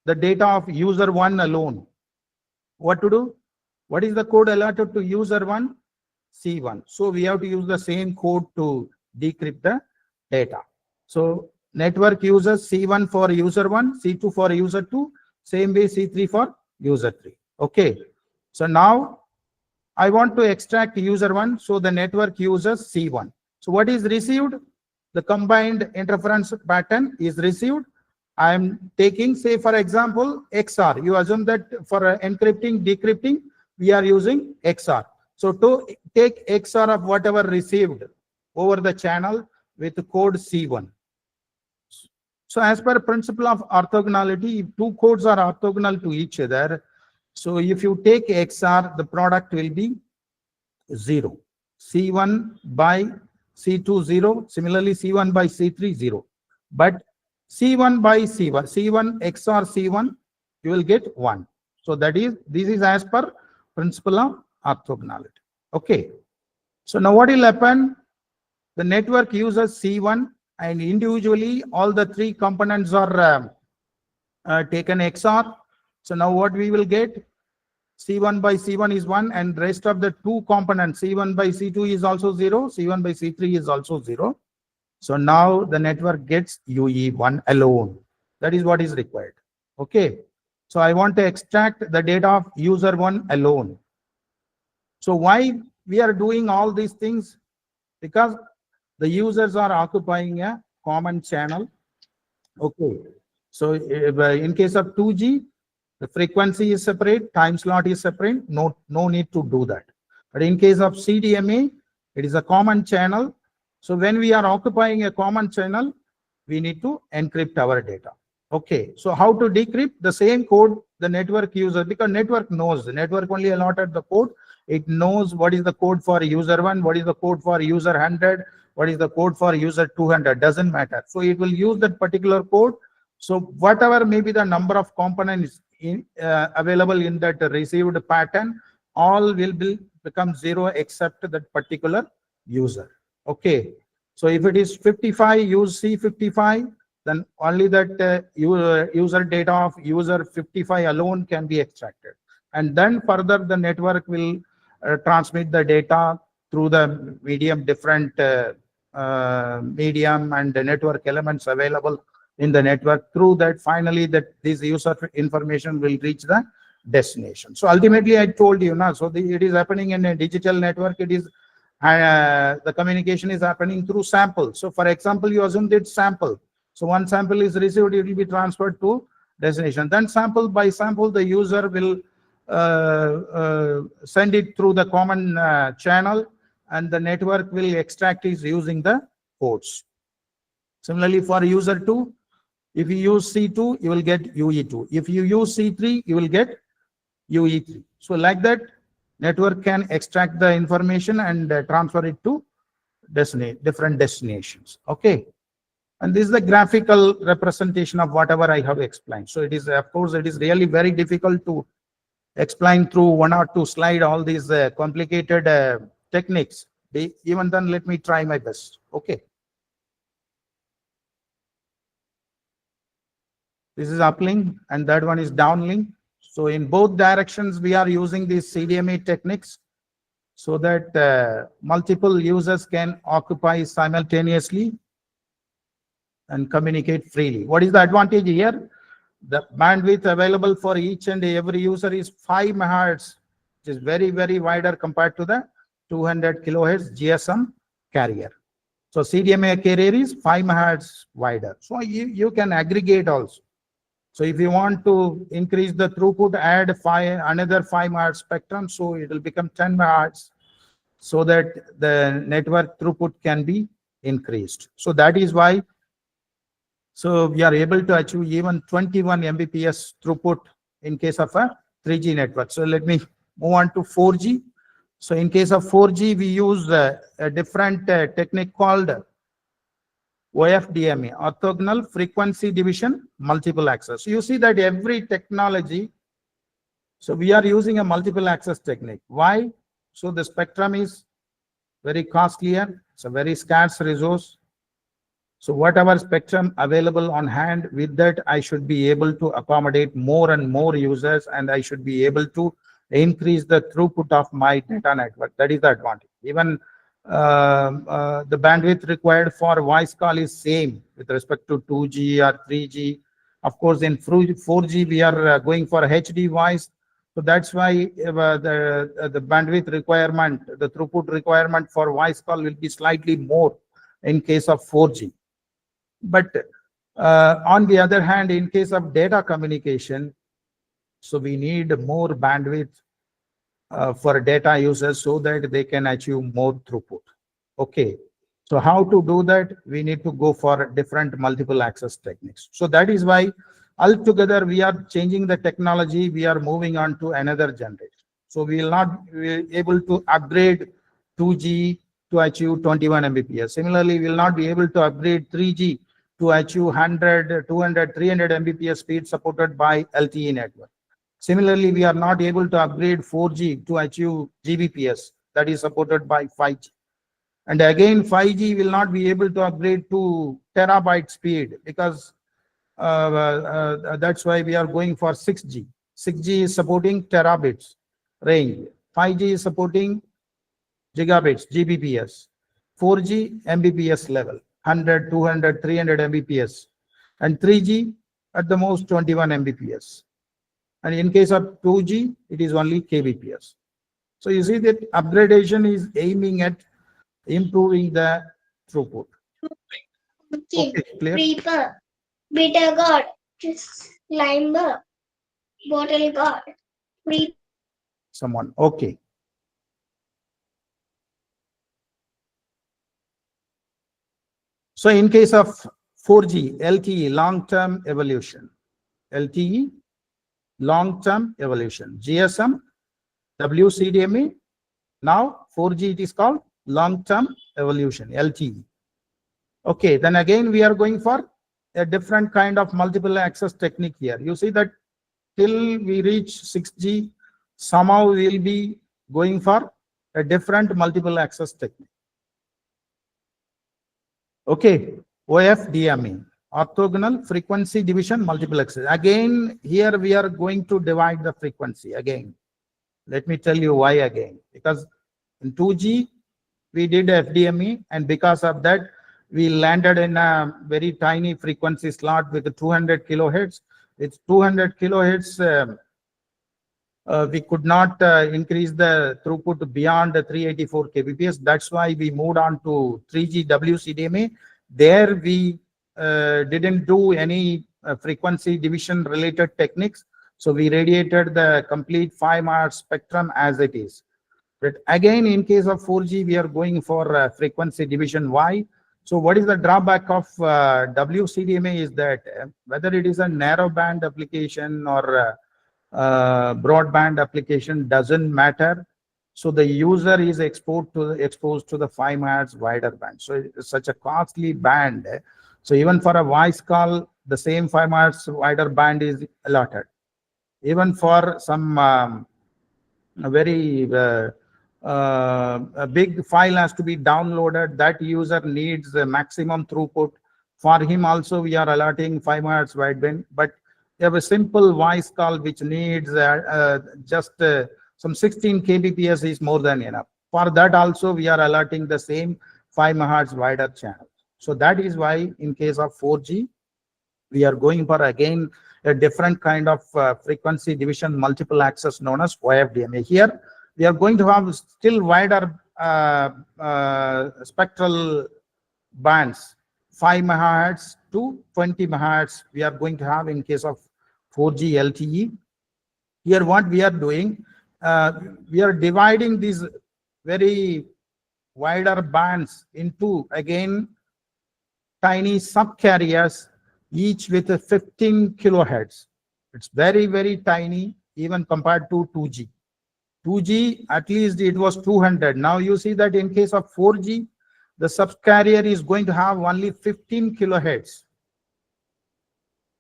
the data of user 1 alone. What to do? What is the code allotted to user 1? C1. So we have to use the same code to decrypt the data. So network uses C1 for user 1, C2 for user 2, same way C3 for user 3. Okay. So now I want to extract user 1, so the network uses C1. So what is received? The combined interference pattern is received. I am taking, say, for example, XR. You assume that for encrypting, decrypting, we are using XR. So to take XR of whatever received over the channel with code C1. So as per principle of orthogonality, if two codes are orthogonal to each other, so if you take XR, the product will be 0. C1 by C2 0. Similarly, C1 by C3 0. But C1 by C1, C1 XOR C1, you will get 1. So this is as per principle of orthogonality. Okay. So now what will happen? The network uses C1 and individually all the three components are taken XOR. So now what we will get? C1 by C1 is 1 and rest of the two components C1 by C2 is also 0, C1 by C3 is also 0. So now the network gets UE1 alone. That is what is required. Okay. So I want to extract the data of user 1 alone. So why we are doing all these things? Because the users are occupying a common channel. Okay. So in case of 2G, the frequency is separate, time slot is separate, no need to do that. But in case of CDMA, it is a common channel. So when we are occupying a common channel, we need to encrypt our data. Okay, so how to decrypt? The same code the network user, because network knows, the network only allotted the code. It knows what is the code for user 1, what is the code for user 100, what is the code for user 200, doesn't matter. So it will use that particular code. So whatever may be the number of components available in that received pattern, all will become 0 except that particular user. Okay. So if it is 55, use C55, then only that user data of user 55 alone can be extracted. And then further the network will transmit the data through the different medium and the network elements available in the network. Through that, finally that this user information will reach the destination. So ultimately I told you now, so it is happening in a digital network. It is the communication is happening through samples. So for example, you assume that sample. So one sample is received, it will be transferred to destination. Then sample by sample, the user will send it through the common channel, and the network will extract it using the codes. Similarly, for user 2, if you use C2, you will get UE2. If you use C3, you will get UE3. So like that, network can extract the information and transfer it to different destinations. Okay. And this is the graphical representation of whatever I have explained. So it is, of course, it is really very difficult to explain through 1 or 2 slides all these complicated techniques. Even then, let me try my best. Okay. This is uplink and that one is downlink. So in both directions, we are using these CDMA techniques so that multiple users can occupy simultaneously and communicate freely. What is the advantage here? The bandwidth available for each and every user is 5 megahertz, which is very, very wider compared to the 200 kilohertz GSM carrier. So CDMA carrier is 5 megahertz wider. So you can aggregate also. So if you want to increase the throughput, add another 5 megahertz spectrum, so it will become 10 megahertz, so that the network throughput can be increased. So that is why, so we are able to achieve even 21 Mbps throughput in case of a 3G network. So let me move on to 4G. So in case of 4G, we use a different technique called OFDMA, orthogonal frequency division multiple access. So you see that every technology, so we are using a multiple access technique. Why? So the spectrum is very costlier, it's a very scarce resource. So whatever spectrum available on hand, with that, I should be able to accommodate more and more users, and I should be able to increase the throughput of my data network. That is the advantage. Even the bandwidth required for voice call is same with respect to 2G or 3G. Of course, in 4G, we are going for HD voice. So that's why the bandwidth requirement, the throughput requirement for voice call will be slightly more in case of 4G. But on the other hand, in case of data communication, so we need more bandwidth for data users so that they can achieve more throughput. Okay. So how to do that? We need to go for different multiple access techniques. So that is why altogether we are changing the technology. We are moving on to another generation. So we will not be able to upgrade 2G to achieve 21 Mbps. Similarly, we will not be able to upgrade 3G to achieve 100, 200, 300 Mbps speed supported by LTE network. Similarly, we are not able to upgrade 4G to achieve Gbps, that is supported by 5G. And again, 5G will not be able to upgrade to terabyte speed because that's why we are going for 6G. 6G is supporting terabits range. 5G is supporting gigabits, Gbps. 4G, Mbps level, 100, 200, 300 Mbps. And 3G at the most 21 Mbps. And in case of 2G, it is only kbps. So you see that upgradation is aiming at improving the throughput. Okay, clear? Reaper, bitter god, climber, bottle god, Someone, okay. So in case of 4G, LTE, long-term evolution. LTE, long-term evolution. GSM, WCDMA, now 4G it is called long-term evolution, LTE. Okay, then again we are going for a different kind of multiple access technique here. You see that till we reach 6G, somehow we will be going for a different multiple access technique. Okay, OFDME, orthogonal frequency division multiple access. Again, here we are going to divide the frequency again. Let me tell you why again. Because in 2G, we did FDME, and because of that, we landed in a very tiny frequency slot with 200 kilohertz. It's 200 kilohertz. We could not increase the throughput beyond the 384 kbps. That's why we moved on to 3G WCDMA. There we didn't do any frequency division related techniques. So we radiated the complete 5 MHz spectrum as it is. But again, in case of 4G, we are going for frequency division. Why? So what is the drawback of WCDMA is that whether it is a narrow band application or broadband application doesn't matter. So the user is exposed to the 5 MHz wider band. So it's such a costly band. So even for a voice call, the same 5 MHz wider band is allotted. Even for some a big file has to be downloaded, that user needs the maximum throughput. For him also, we are allotting 5 MHz wideband. But you have a simple voice call which needs just some 16 kbps is more than enough. For that also, we are allotting the same 5 MHz wider channel. So that is why in case of 4G, we are going for again a different kind of frequency division multiple access known as OFDMA. Here, we are going to have still wider spectral bands, 5 MHz to 20 MHz. We are going to have in case of 4G LTE. Here, what we are doing, we are dividing these very wider bands into again tiny subcarriers, each with a 15 kilohertz. It's very, very tiny, even compared to 2G. 2G, at least it was 200. Now you see that in case of 4G, the subcarrier is going to have only 15 kilohertz.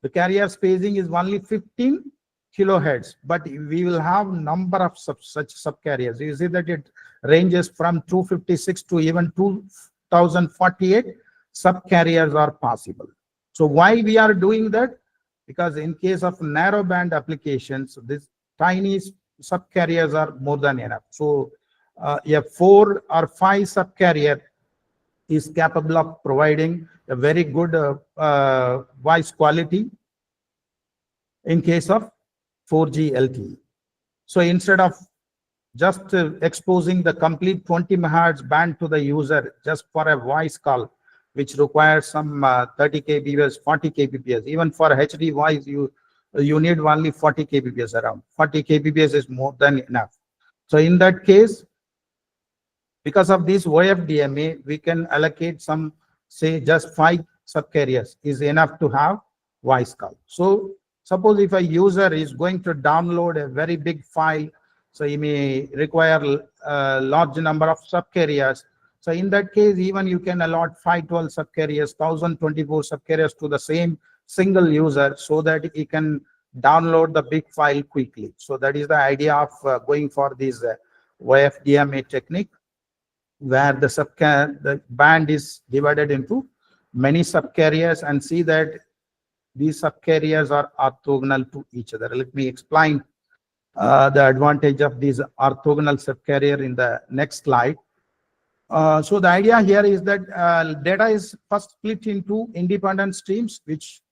The carrier spacing is only 15 kilohertz, but we will have number of such subcarriers. You see that it ranges from 256 to even 2048. subcarriers are possible. So why we are doing that? Because in case of narrowband applications, this tiny subcarriers are more than enough. So a 4 or 5 subcarrier is capable of providing a very good voice quality in case of 4G LTE. So instead of just exposing the complete 20 megahertz band to the user just for a voice call, which requires some 30 kbps, 40 kbps. Even for HD voice, you need only 40 kbps around. 40 kbps is more than enough. So in that case, because of this OFDMA, we can allocate some, say, just 5 subcarriers is enough to have voice call. So suppose if a user is going to download a very big file, so he may require a large number of subcarriers. So in that case, even you can allot 512 subcarriers, 1024 subcarriers to the same single user so that he can download the big file quickly. So that is the idea of going for this OFDMA technique, where the band is divided into many subcarriers, and see that these subcarriers are orthogonal to each other. Let me explain the advantage of these orthogonal subcarrier in the next slide. So the idea here is that data is first split into independent streams, which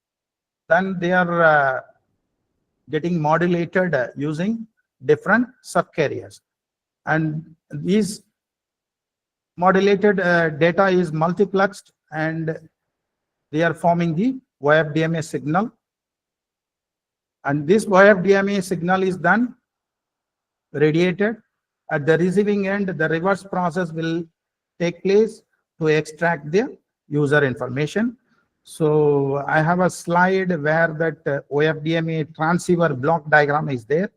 then they are getting modulated using different subcarriers. And these modulated data is multiplexed, and they are forming the OFDMA signal. And this OFDMA signal is then radiated. At the receiving end, the reverse process will take place to extract the user information. So I have a slide where that OFDMA transceiver block diagram is there.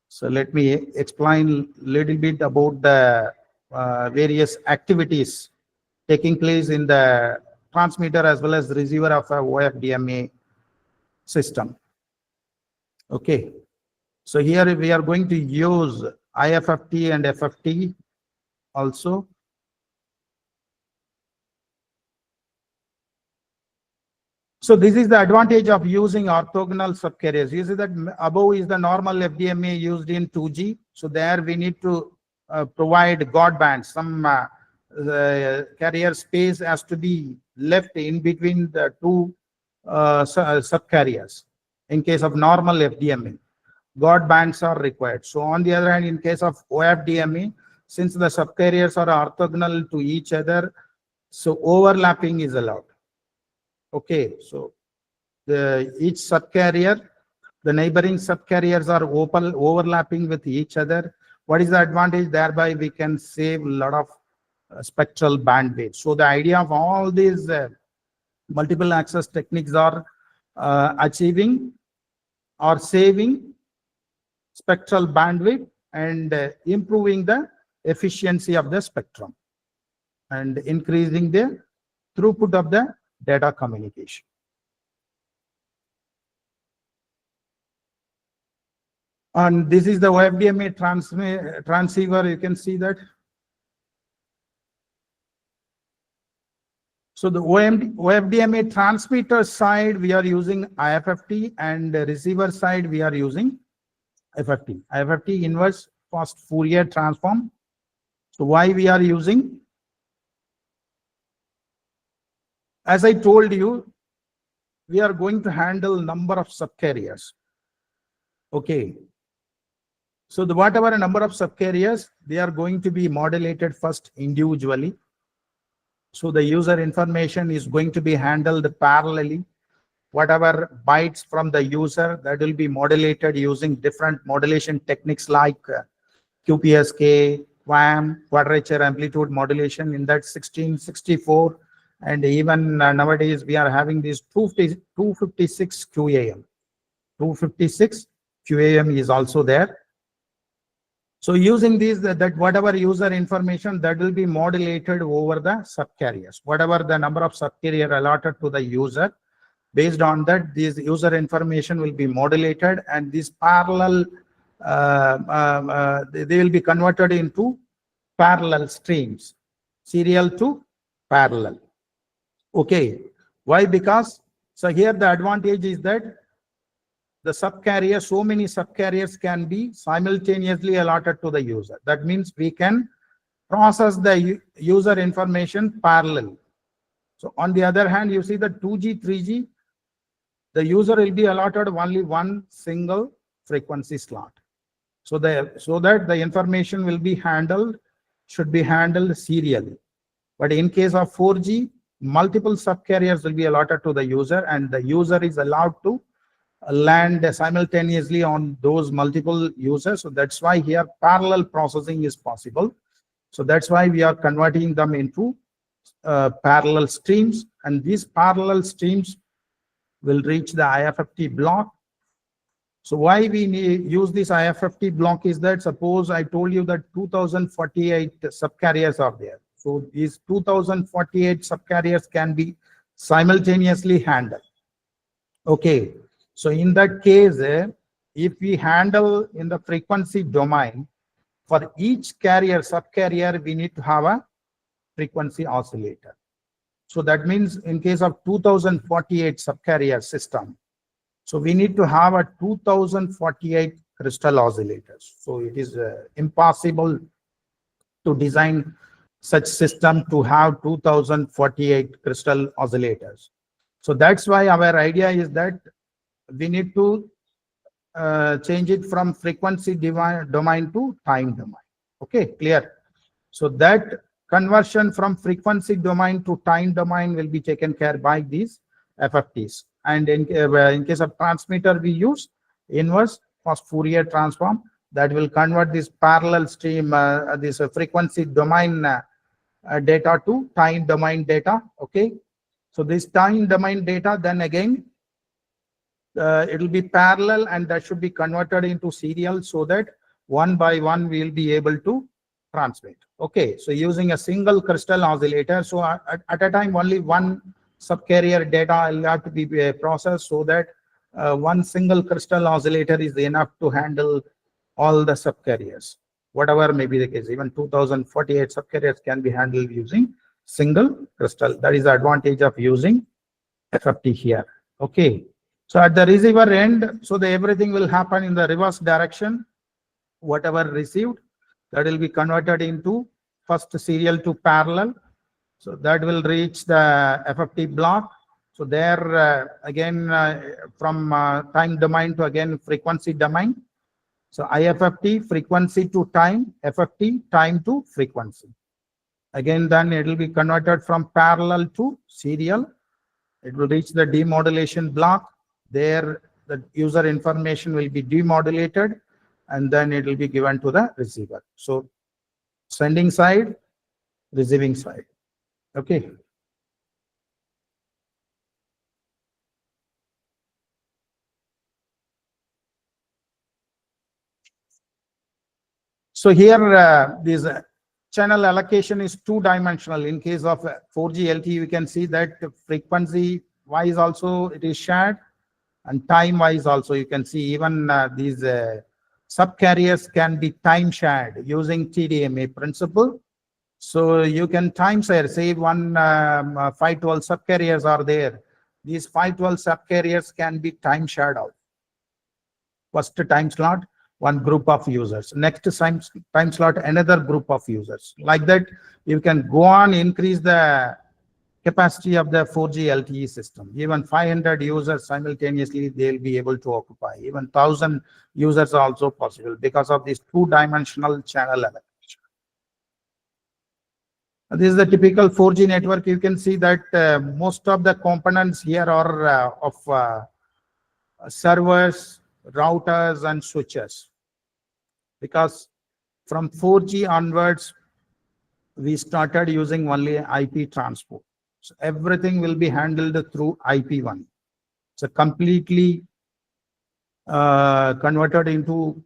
So let me explain a little bit about the various activities taking place in the transmitter as well as the receiver of a OFDMA system. Okay, so here we are going to use IFFT and FFT also. So this is the advantage of using orthogonal subcarriers. You see that above is the normal FDMA used in 2G. So there we need to provide God bands. Some carrier space has to be left in between the two subcarriers. In case of normal FDMA, God bands are required. So on the other hand, in case of OFDMA, since the subcarriers are orthogonal to each other, so overlapping is allowed. Okay, so each subcarrier, the neighboring subcarriers are overlapping with each other. What is the advantage? Thereby we can save a lot of spectral bandwidth. So the idea of all these multiple access techniques are achieving or saving spectral bandwidth and improving the efficiency of the spectrum and increasing the throughput of the data communication. And this is the OFDMA transceiver. You can see that. So the OFDMA transmitter side, we are using IFFT, and the receiver side, we are using FFT. IFFT, inverse fast Fourier transform. So why we are using? As I told you, we are going to handle number of subcarriers. Okay. So whatever number of subcarriers, they are going to be modulated first individually. So the user information is going to be handled parallelly. Whatever bytes from the user, that will be modulated using different modulation techniques like QPSK, QAM, quadrature amplitude modulation in that 1664. And even nowadays, we are having this 256 QAM. 256 QAM is also there. So using these, that whatever user information, that will be modulated over the subcarriers. Whatever the number of subcarrier allotted to the user, based on that, this user information will be modulated, and these parallel, they will be converted into parallel streams, serial to parallel. Okay. Why? Because, so here the advantage is that the subcarrier, so many subcarriers can be simultaneously allotted to the user. That means we can process the user information parallel. So on the other hand, you see the 2G, 3G, the user will be allotted only one single frequency slot. So that the information will be handled, should be handled serially. But in case of 4G, multiple subcarriers will be allotted to the user, and the user is allowed to land simultaneously on those multiple users. So that's why here parallel processing is possible. So that's why we are converting them into parallel streams, and these parallel streams will reach the IFFT block. So why we use this IFFT block is that, suppose I told you that 2048 subcarriers are there. So these 2048 subcarriers can be simultaneously handled. Okay. So in that case, if we handle in the frequency domain, for each carrier, subcarrier, we need to have a frequency oscillator. So that means in case of 2048 subcarrier system, so we need to have a 2048 crystal oscillators. So it is impossible to design such system to have 2048 crystal oscillators. So that's why our idea is that we need to change it from frequency domain to time domain. Okay, clear? So that conversion from frequency domain to time domain will be taken care by these FFTs. And in case of transmitter, we use inverse post Fourier transform that will convert this parallel stream, this frequency domain data to time domain data. Okay, so this time domain data, then again it will be parallel, and that should be converted into serial, so that one by one we will be able to transmit. Okay, so using a single crystal oscillator, so at a time only one subcarrier data will have to be processed, so that one single crystal oscillator is enough to handle all the subcarriers, whatever may be the case. Even 2048 subcarriers can be handled using single crystal. That is the advantage of using FFT here. Okay, so at the receiver end, so everything will happen in the reverse direction. Whatever received, that will be converted into first serial to parallel. So that will reach the FFT block. So there again from time domain to again frequency domain. So IFFT frequency to time, FFT time to frequency. Again, then it will be converted from parallel to serial. It will reach the demodulation block. There the user information will be demodulated, and then it will be given to the receiver. So sending side, receiving side. Okay. So here this channel allocation is two-dimensional. In case of 4G LTE, you can see that frequency wise also it is shared, and time wise also you can see even these subcarriers can be time shared using TDMA principle. So you can time share, say 512 subcarriers are there. These 512 subcarriers can be time shared out. First time slot, one group of users. Next time slot, another group of users. Like that, you can go on increase the capacity of the 4G LTE system. Even 500 users simultaneously, they'll be able to occupy. Even 1,000 users are also possible because of this two-dimensional channel allocation. This is the typical 4G network. You can see that most of the components here are of servers, routers, and switches. Because from 4G onwards, we started using only IP transport. So everything will be handled through IP1. So completely converted into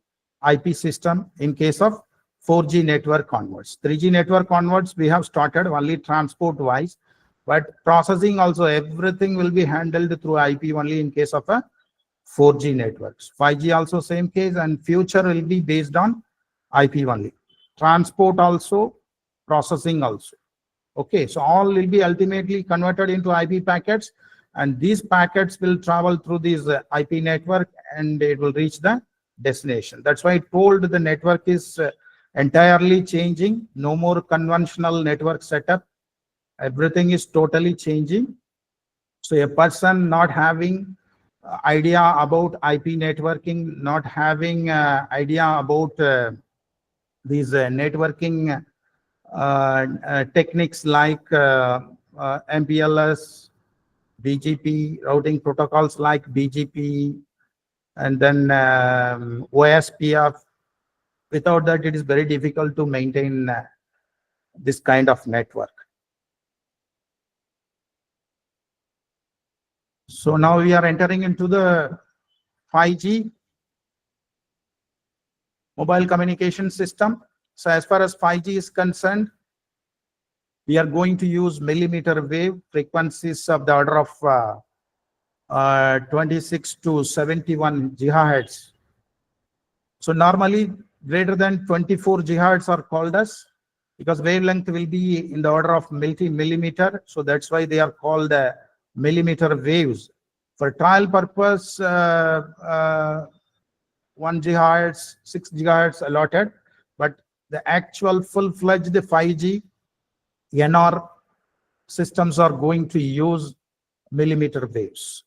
IP system in case of 4G network onwards. 3G network onwards, we have started only transport wise, but processing also, everything will be handled through IP only in case of a 4G networks. 5G also same case, and future will be based on IP only. Transport also, processing also. Okay, so all will be ultimately converted into IP packets, and these packets will travel through this IP network and it will reach the destination. That's why I told the network is entirely changing. No more conventional network setup. Everything is totally changing. So a person not having idea about IP networking, not having idea about these networking techniques like MPLS, BGP, routing protocols like BGP, and then OSPF. Without that, it is very difficult to maintain this kind of network. So now we are entering into the 5G mobile communication system. So as far as 5G is concerned, we are going to use millimeter wave frequencies of the order of 26 to 71 gigahertz. So normally greater than 24 gigahertz are called as, because wavelength will be in the order of millimeter. So that's why they are called millimeter waves. For trial purpose, 1 gigahertz, 6 gigahertz allotted, but the actual full-fledged 5G NR systems are going to use millimeter waves.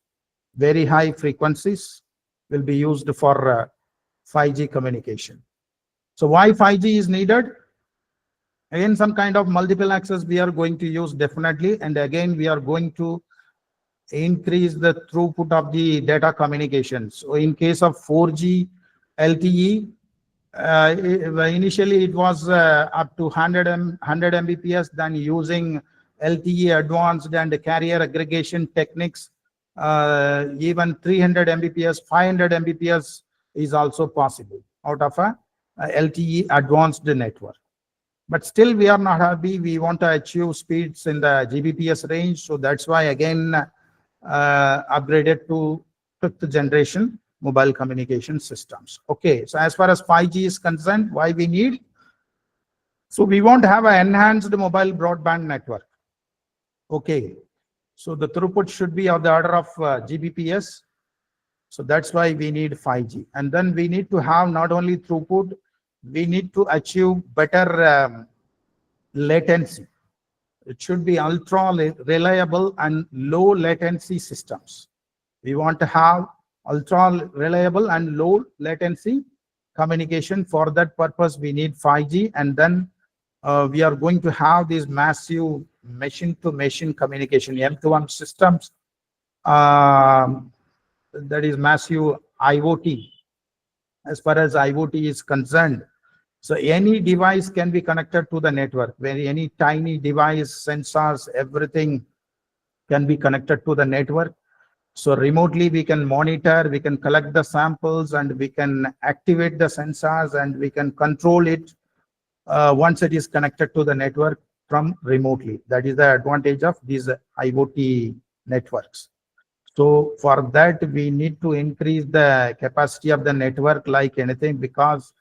Very high frequencies will be used for 5G communication. So why 5G is needed? Again, some kind of multiple access we are going to use definitely. And again, we are going to increase the throughput of the data communications. So in case of 4G LTE, initially it was up to 100 Mbps, then using LTE advanced and carrier aggregation techniques, even 300 Mbps, 500 Mbps is also possible out of a LTE advanced network. But still we are not happy. We want to achieve speeds in the Gbps range. So that's why again upgraded to 5th generation mobile communication systems. Okay, so as far as 5G is concerned, why we need? So we want to have an enhanced mobile broadband network. Okay, so the throughput should be of the order of Gbps. So that's why we need 5G. And then we need to have not only throughput, we need to achieve better latency. It should be ultra reliable and low latency systems. We want to have ultra reliable and low latency communication. For that purpose, we need 5G. And then we are going to have these massive machine-to-machine communication, M2M systems. That is massive IoT. As far as IoT is concerned, so any device can be connected to the network, where any tiny device, sensors, everything can be connected to the network. So remotely we can monitor, we can collect the samples, and we can activate the sensors, and we can control it once it is connected to the network from remotely. That is the advantage of these IoT networks. So for that, we need to increase the capacity of the network like anything, because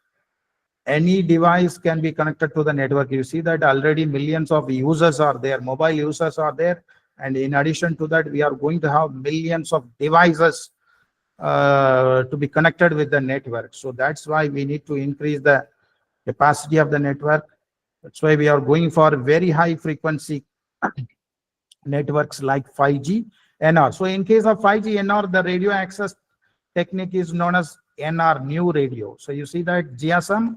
any device can be connected to the network. You see that already millions of users are there, mobile users are there. And in addition to that, we are going to have millions of devices to be connected with the network. So that's why we need to increase the capacity of the network. That's why we are going for very high frequency networks like 5G NR. So in case of 5G NR, the radio access technique is known as NR, new radio. So you see that GSM,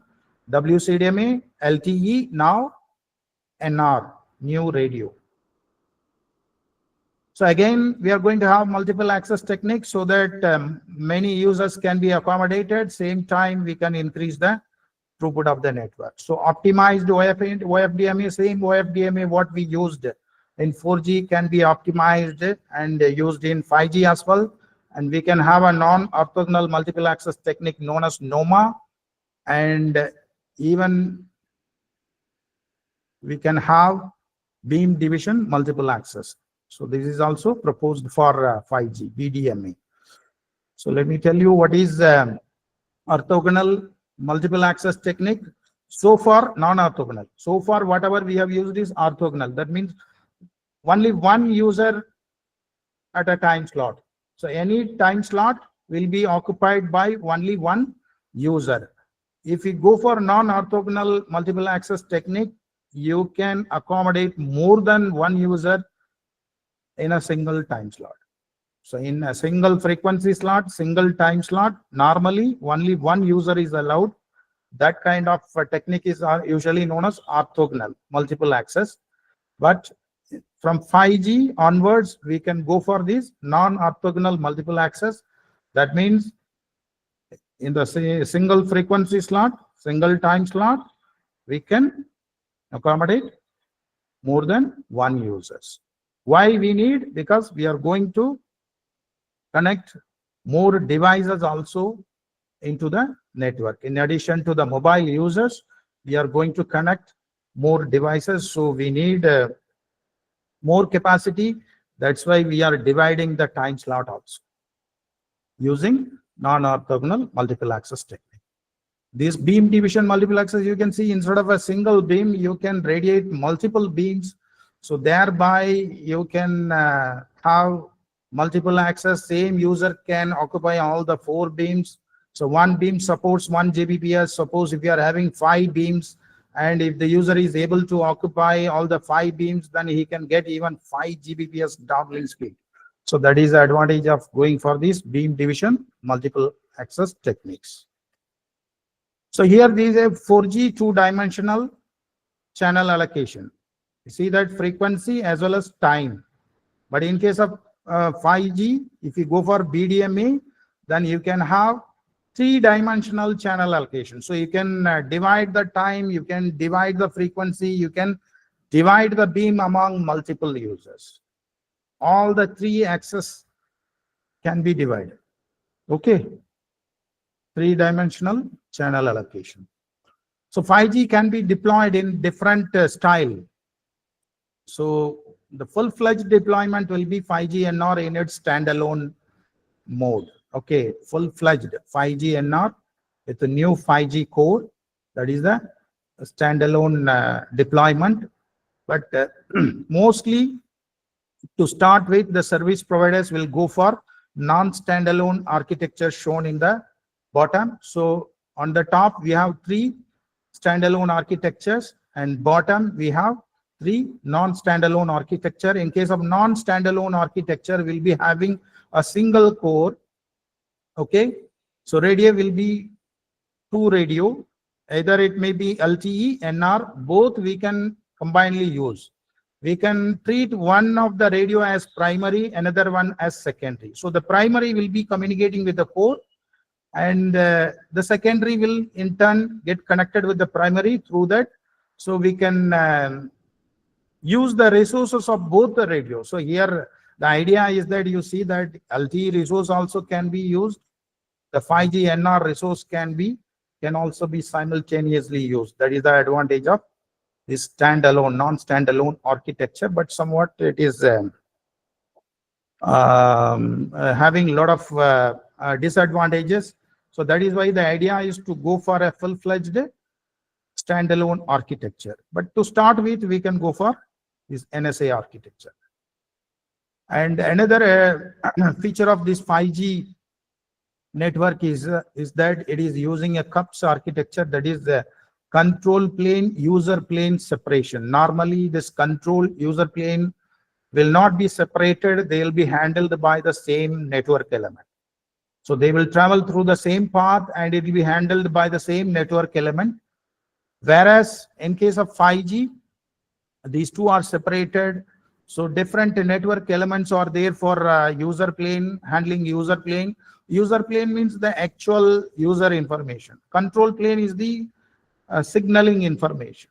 WCDMA, LTE, now NR, new radio. So again, we are going to have multiple access techniques so that many users can be accommodated. Same time, we can increase the throughput of the network. So optimized OFDMA, same OFDMA what we used in 4G can be optimized and used in 5G as well. And we can have a non-orthogonal multiple access technique known as NOMA. And even we can have beam division multiple access. So this is also proposed for 5G, BDMA. So let me tell you what is orthogonal multiple access technique. So far, non-orthogonal. So far, whatever we have used is orthogonal. That means only one user at a time slot. So any time slot will be occupied by only one user. If you go for non-orthogonal multiple access technique, you can accommodate more than one user in a single time slot. So in a single frequency slot, single time slot, normally only one user is allowed. That kind of technique is usually known as orthogonal multiple access. But from 5G onwards, we can go for this non-orthogonal multiple access. That means in the single frequency slot, single time slot, we can accommodate more than one users. Why we need? Because we are going to connect more devices also into the network. In addition to the mobile users, we are going to connect more devices. So we need more capacity. That's why we are dividing the time slot also using non-orthogonal multiple access technique. This beam division multiple access, you can see instead of a single beam, you can radiate multiple beams. So thereby you can have multiple access. Same user can occupy all the 4 beams. So one beam supports 1 Gbps. Suppose if you are having 5 beams, and if the user is able to occupy all the 5 beams, then he can get even 5 Gbps downlink speed. So that is the advantage of going for this beam division multiple access techniques. So here there is a 4G 2-dimensional channel allocation. You see that frequency as well as time. But in case of 5G, if you go for BDMA, then you can have 3-dimensional channel allocation. So you can divide the time, you can divide the frequency, you can divide the beam among multiple users. All the 3 axes can be divided. Okay. 3-dimensional channel allocation. So 5G can be deployed in different style. So the full-fledged deployment will be 5G NR in its standalone mode. Okay, full-fledged 5G NR with the new 5G core. That is the standalone deployment. But mostly to start with, the service providers will go for non-standalone architecture shown in the bottom. So on the top, we have 3 standalone architectures, and bottom we have 3 non-standalone architecture. In case of non-standalone architecture, we'll be having a single core. Okay, so radio will be 2 radio. Either it may be LTE, NR, both we can combinedly use. We can treat one of the radio as primary, another one as secondary. So the primary will be communicating with the core, and the secondary will in turn get connected with the primary through that. So we can use the resources of both the radios. So here the idea is that you see that LTE resource also can be used. The 5G NR resource can also be simultaneously used. That is the advantage of this standalone, non-standalone architecture, but somewhat it is having a lot of disadvantages. So that is why the idea is to go for a full-fledged standalone architecture. But to start with, we can go for this NSA architecture. And another feature of this 5G network is that it is using a CUPS architecture, that is the control plane user plane separation. Normally this control user plane will not be separated, they will be handled by the same network element. So they will travel through the same path and it will be handled by the same network element. Whereas in case of 5G, these two are separated. So different network elements are there for user plane, handling user plane. User plane means the actual user information. Control plane is the signaling information.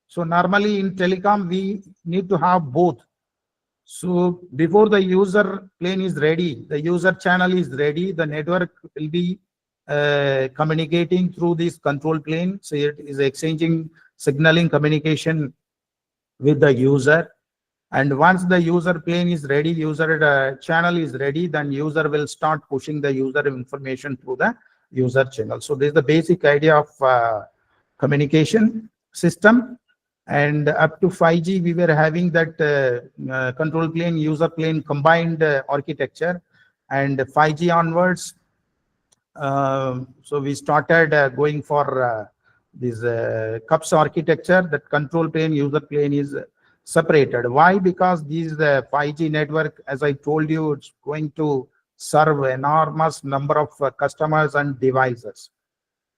So normally in telecom, we need to have both. So before the user plane is ready, the user channel is ready, the network will be communicating through this control plane. So it is exchanging signaling communication with the user. And once the user plane is ready, user channel is ready, then user will start pushing the user information through the user channel. So this is the basic idea of communication system. And up to 5G, we were having that control plane, user plane combined architecture. And 5G onwards, so we started going for this CUPS architecture. That control plane, user plane is separated. Why? Because these 5G network, as I told you, it's going to serve enormous number of customers and devices.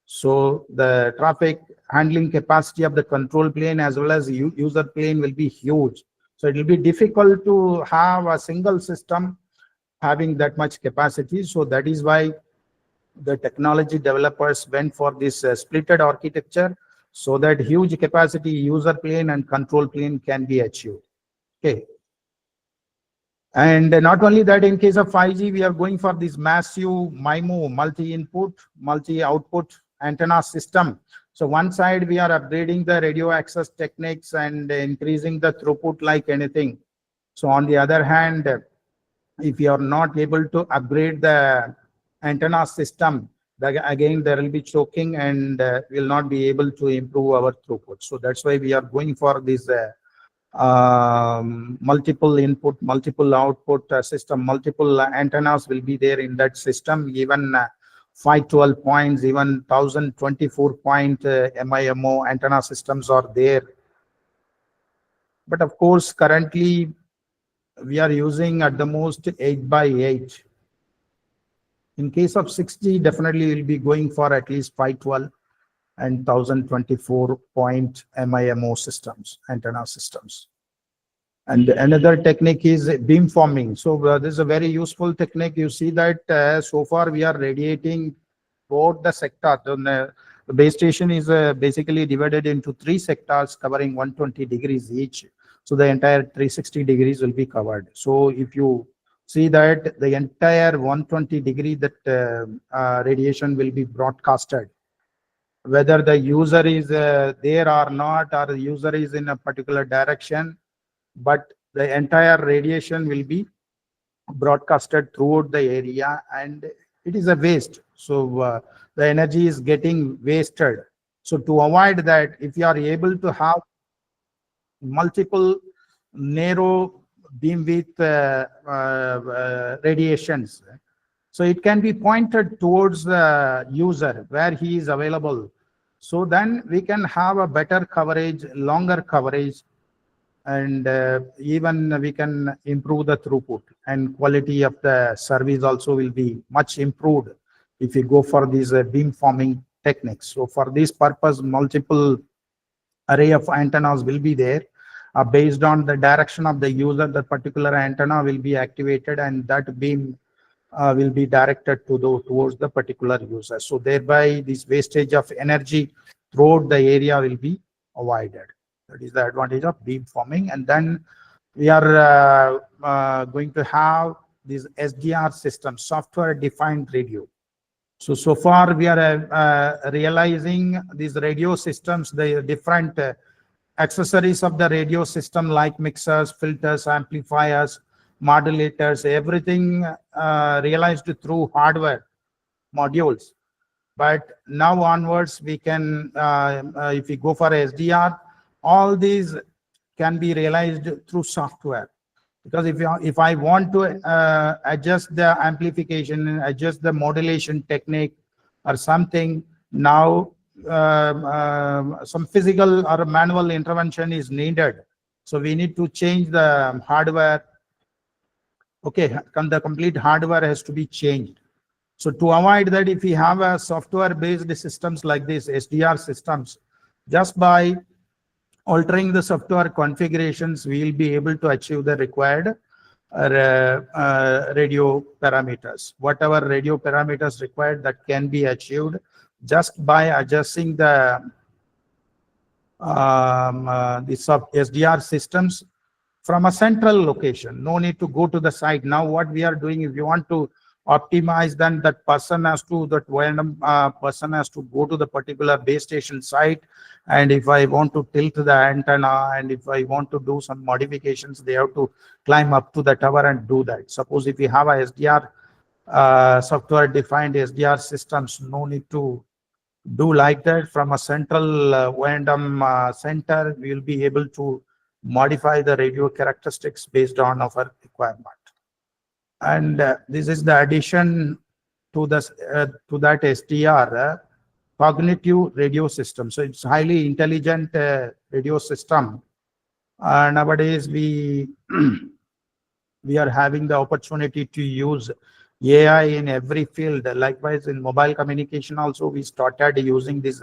So the traffic handling capacity of the control plane as well as user plane will be huge. So it will be difficult to have a single system having that much capacity. So that is why the technology developers went for this splitted architecture, so that huge capacity user plane and control plane can be achieved. Okay. And not only that, in case of 5G, we are going for this massive MIMO, multi-input, multi-output antenna system. So one side, we are upgrading the radio access techniques and increasing the throughput like anything. So on the other hand, if you are not able to upgrade the antenna system, again, there will be choking and will not be able to improve our throughput. So that's why we are going for this multiple input, multiple output system, multiple antennas will be there in that system. Even 512 points, even 1024 point MIMO antenna systems are there. But of course, currently we are using at the most 8x8. In case of 6G, definitely we'll be going for at least 512 and 1024 point MIMO systems, antenna systems. And another technique is beamforming. So this is a very useful technique. You see that so far we are radiating both the sector. The base station is basically divided into 3 sectors covering 120 degrees each. So the entire 360 degrees will be covered. So if you see that the entire 120 degree that radiation will be broadcasted, whether the user is there or not, or the user is in a particular direction, but the entire radiation will be broadcasted throughout the area, and it is a waste. So the energy is getting wasted. So to avoid that, if you are able to have multiple narrow beamwidth radiations, so it can be pointed towards the user where he is available. So then we can have a better coverage, longer coverage, and even we can improve the throughput, and quality of the service also will be much improved if we go for these beamforming techniques. So for this purpose, multiple array of antennas will be there. Based on the direction of the user, the particular antenna will be activated, and that beam will be directed to towards the particular user. So thereby this wastage of energy throughout the area will be avoided. That is the advantage of beamforming. And then we are going to have this SDR system, software defined radio. So far we are realizing these radio systems, the different accessories of the radio system like mixers, filters, amplifiers, modulators, everything realized through hardware modules. But now onwards, we can, if we go for SDR, all these can be realized through software. Because if I want to adjust the amplification, adjust the modulation technique or something, now some physical or manual intervention is needed. So we need to change the hardware. Okay, the complete hardware has to be changed. So to avoid that, if we have a software-based systems like this, SDR systems, just by altering the software configurations, we will be able to achieve the required radio parameters. Whatever radio parameters required, that can be achieved just by adjusting the SDR systems from a central location. No need to go to the site. Now what we are doing, if you want to optimize, then that person has to, that random person has to go to the particular base station site. And if I want to tilt the antenna, and if I want to do some modifications, they have to climb up to the tower and do that. Suppose if we have a SDR software defined SDR systems, no need to do like that from a central random center. We will be able to modify the radio characteristics based on our requirement. And this is the addition to that SDR, cognitive radio system. So it's highly intelligent radio system. Nowadays we we are having the opportunity to use AI in every field. Likewise, in mobile communication also, we started using this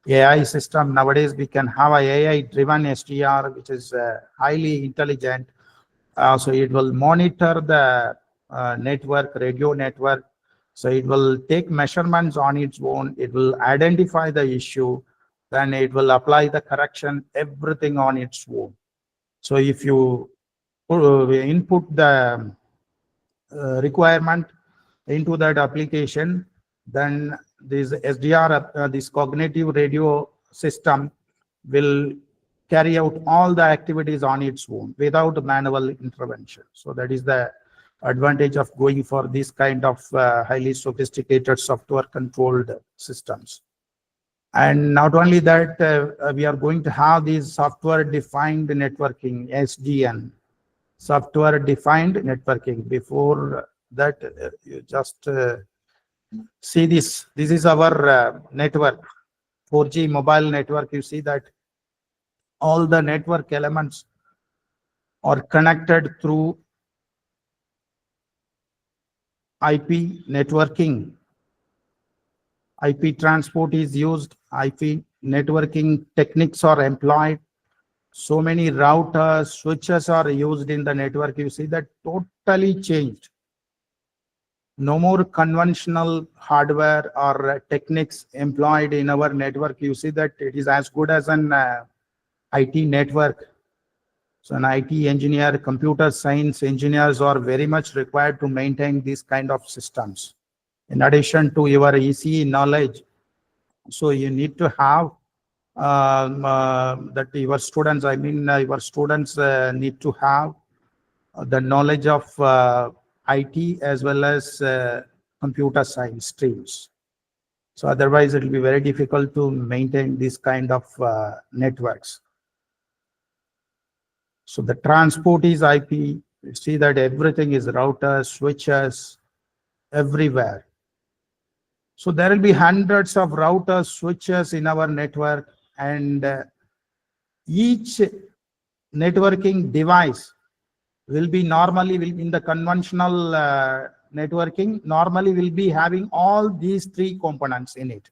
AI system. Nowadays, we can have a AI-driven SDR, which is highly intelligent. So it will monitor the network, radio network. So it will take measurements on its own. It will identify the issue. Then it will apply the correction, everything on its own. So if you input the requirement into that application, then this SDR, this cognitive radio system will carry out all the activities on its own without manual intervention. So that is the advantage of going for this kind of highly sophisticated software controlled systems. And not only that, we are going to have this software defined networking, SDN, software defined networking. Before that, you just see this. This is our network, 4G mobile network. You see that all the network elements are connected through IP networking. IP transport is used, IP networking techniques are employed. So many routers, switches are used in the network. You see that totally changed. No more conventional hardware or techniques employed in our network. You see that it is as good as an IT network. So an IT engineer, computer science engineers are very much required to maintain these kind of systems. In addition to your ECE knowledge, so you need to have that your students, your students need to have the knowledge of IT as well as computer science streams. So otherwise it will be very difficult to maintain this kind of networks. So the transport is IP. You see that everything is routers, switches, everywhere. So there will be hundreds of routers, switches in our network, and each networking device will be normally in the conventional networking, normally will be having all these three components in it.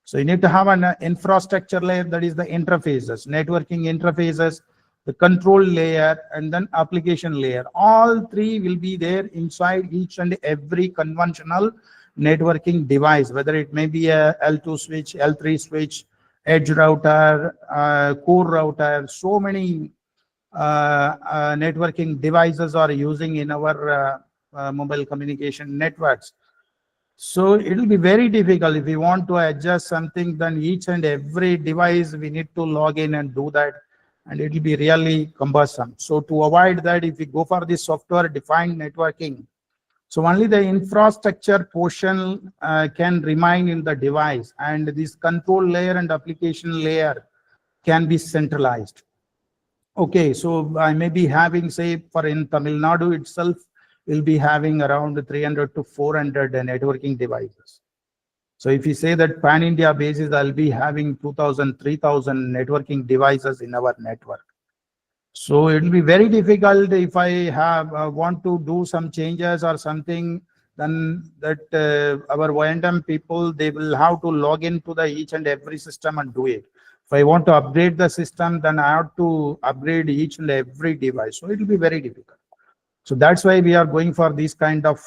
So you need to have an infrastructure layer, that is the interfaces, networking interfaces, the control layer, and then application layer. All three will be there inside each and every conventional networking device, whether it may be a L2 switch, L3 switch, edge router, core router. So many networking devices are using in our mobile communication networks. So it will be very difficult if we want to adjust something, then each and every device we need to log in and do that, and it will be really cumbersome. So to avoid that, if we go for this software defined networking, so only the infrastructure portion can remain in the device, and this control layer and application layer can be centralized. Okay, so I may be having, say, for in Tamil Nadu itself, will be having around 300 to 400 networking devices. So if you say that pan-India basis, I'll be having 2,000, 3,000 networking devices in our network. So it will be very difficult if I have want to do some changes or something, then that our O&M people, they will have to log into the each and every system and do it. If I want to upgrade the system, then I have to upgrade each and every device. So it will be very difficult. So that's why we are going for these kind of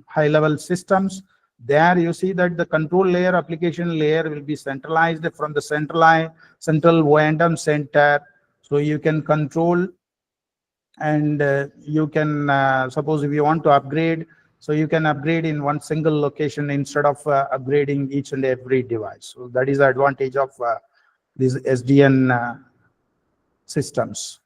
high-level systems. There you see that the control layer, application layer will be centralized from the central O&M center. So you can control, and you can, suppose if you want to upgrade, so you can upgrade in one single location instead of upgrading each and every device. So that is the advantage of these SDN systems.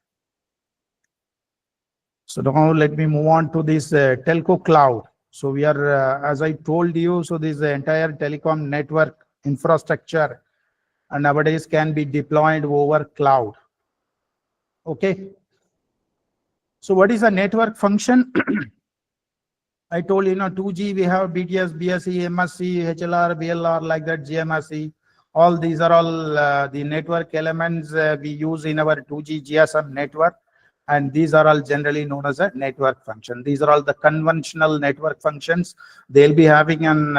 So now let me move on to this telco cloud. So we are, as I told you, so this entire telecom network infrastructure nowadays can be deployed over cloud. Okay. So what is a network function? I told you, 2G, we have BTS, BSE, MSC, HLR, BLR, like that, GMSC. All these are all the network elements we use in our 2G GSM network. And these are all generally known as a network function. These are all the conventional network functions. They'll be having an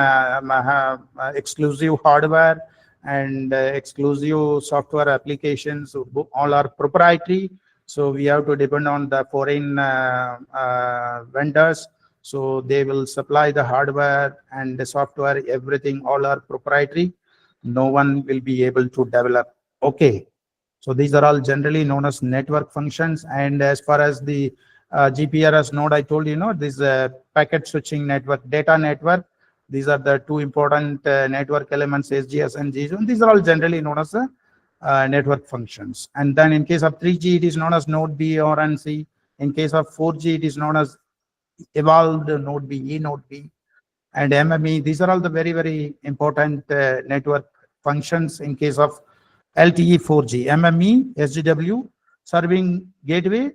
exclusive hardware and exclusive software applications. All are proprietary. So we have to depend on the foreign vendors. So they will supply the hardware and the software, everything, all are proprietary. No one will be able to develop. Okay. So these are all generally known as network functions. And as far as the GPRS node, I told you, this packet switching network, data network, these are the two important network elements, SGS and GSM. These are all generally known as network functions. And then in case of 3G, it is known as node B or NC. In case of 4G, it is known as evolved node B, E node B, and MME. These are all the very, very important network functions in case of LTE 4G, MME, SGW, serving gateway,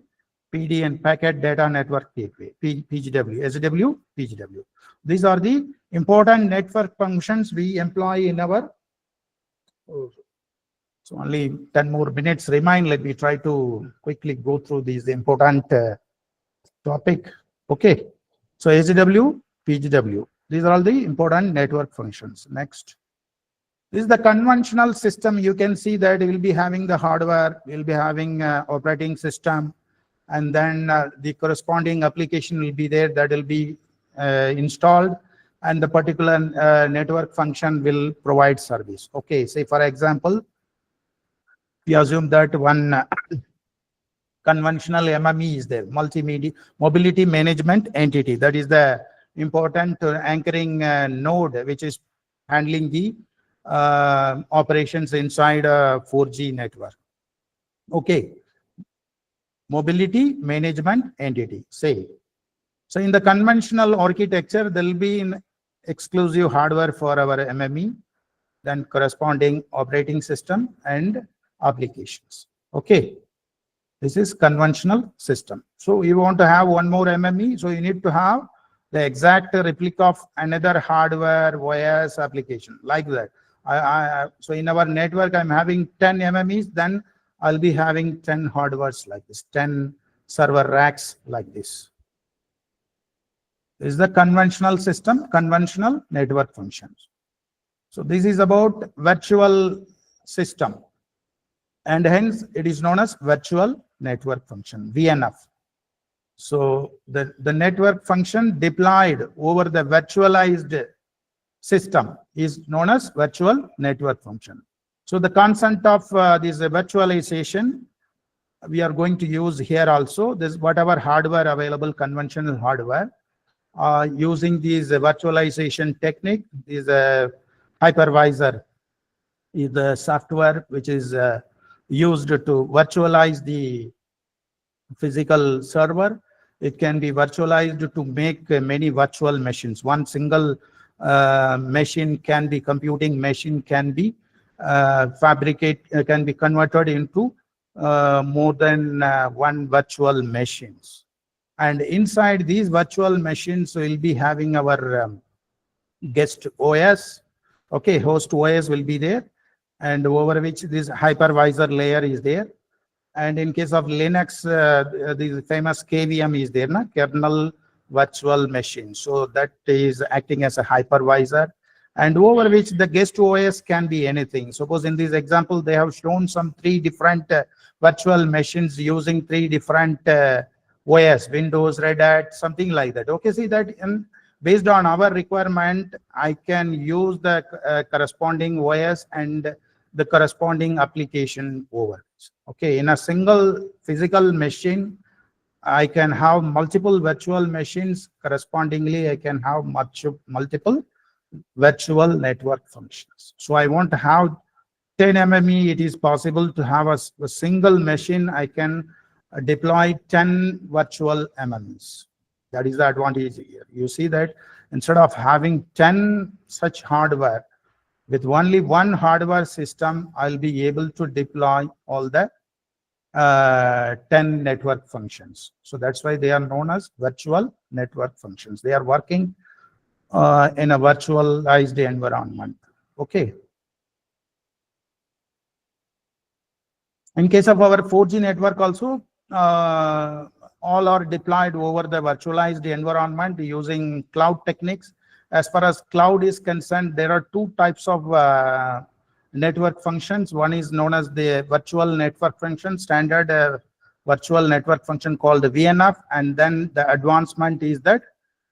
PD and packet data network gateway, PGW, SGW, PGW. These are the important network functions we employ in our. So only 10 more minutes remain. Let me try to quickly go through these important topic. Okay. So SGW, PGW. These are all the important network functions. Next. This is the conventional system. You can see that it will be having the hardware, will be having operating system, and then the corresponding application will be there that will be installed, and the particular network function will provide service. Okay, say for example, we assume that one conventional MME is there, multimedia mobility management entity. That is the important anchoring node which is handling the operations inside a 4G network. Okay, mobility management entity, say. So in the conventional architecture, there will be an exclusive hardware for our MME, then corresponding operating system and applications. Okay, this is conventional system. So you want to have one more MME, so you need to have the exact replica of another hardware OS application like that. So in our network, I'm having 10 MMEs, then I'll be having 10 hardwares like this, 10 server racks like this. This is the conventional system, conventional network functions. So this is about virtual system, and hence it is known as virtual network function, VNF. So the network function deployed over the virtualized system is known as virtual network function. So the concept of this virtualization we are going to use here also. This whatever hardware available, conventional hardware, using this virtualization technique, this hypervisor is the software which is used to virtualize the physical server. It can be virtualized to make many virtual machines. One single machine can be computing machine, can be can be converted into more than one virtual machines. And inside these virtual machines, we'll be having our guest OS. Okay, host OS will be there, and over which this hypervisor layer is there. And in case of Linux, the famous KVM is there, kernel virtual machine. So that is acting as a hypervisor, and over which the guest OS can be anything. Suppose in this example, they have shown some 3 different virtual machines using 3 different OS, Windows, Red Hat, something like that. Okay, see that based on our requirement, I can use the corresponding OS and the corresponding application over. Okay, in a single physical machine, I can have multiple virtual machines. Correspondingly, I can have multiple virtual network functions. So I want to have 10 MME. It is possible to have a single machine. I can deploy 10 virtual MMEs. That is the advantage here. You see that instead of having 10 such hardware, with only one hardware system, I'll be able to deploy all the 10 network functions. So that's why they are known as virtual network functions. They are working in a virtualized environment. Okay. In case of our 4G network also, all are deployed over the virtualized environment using cloud techniques. As far as cloud is concerned, there are two types of network functions. One is known as the virtual network function, standard virtual network function called the VNF, and then the advancement is that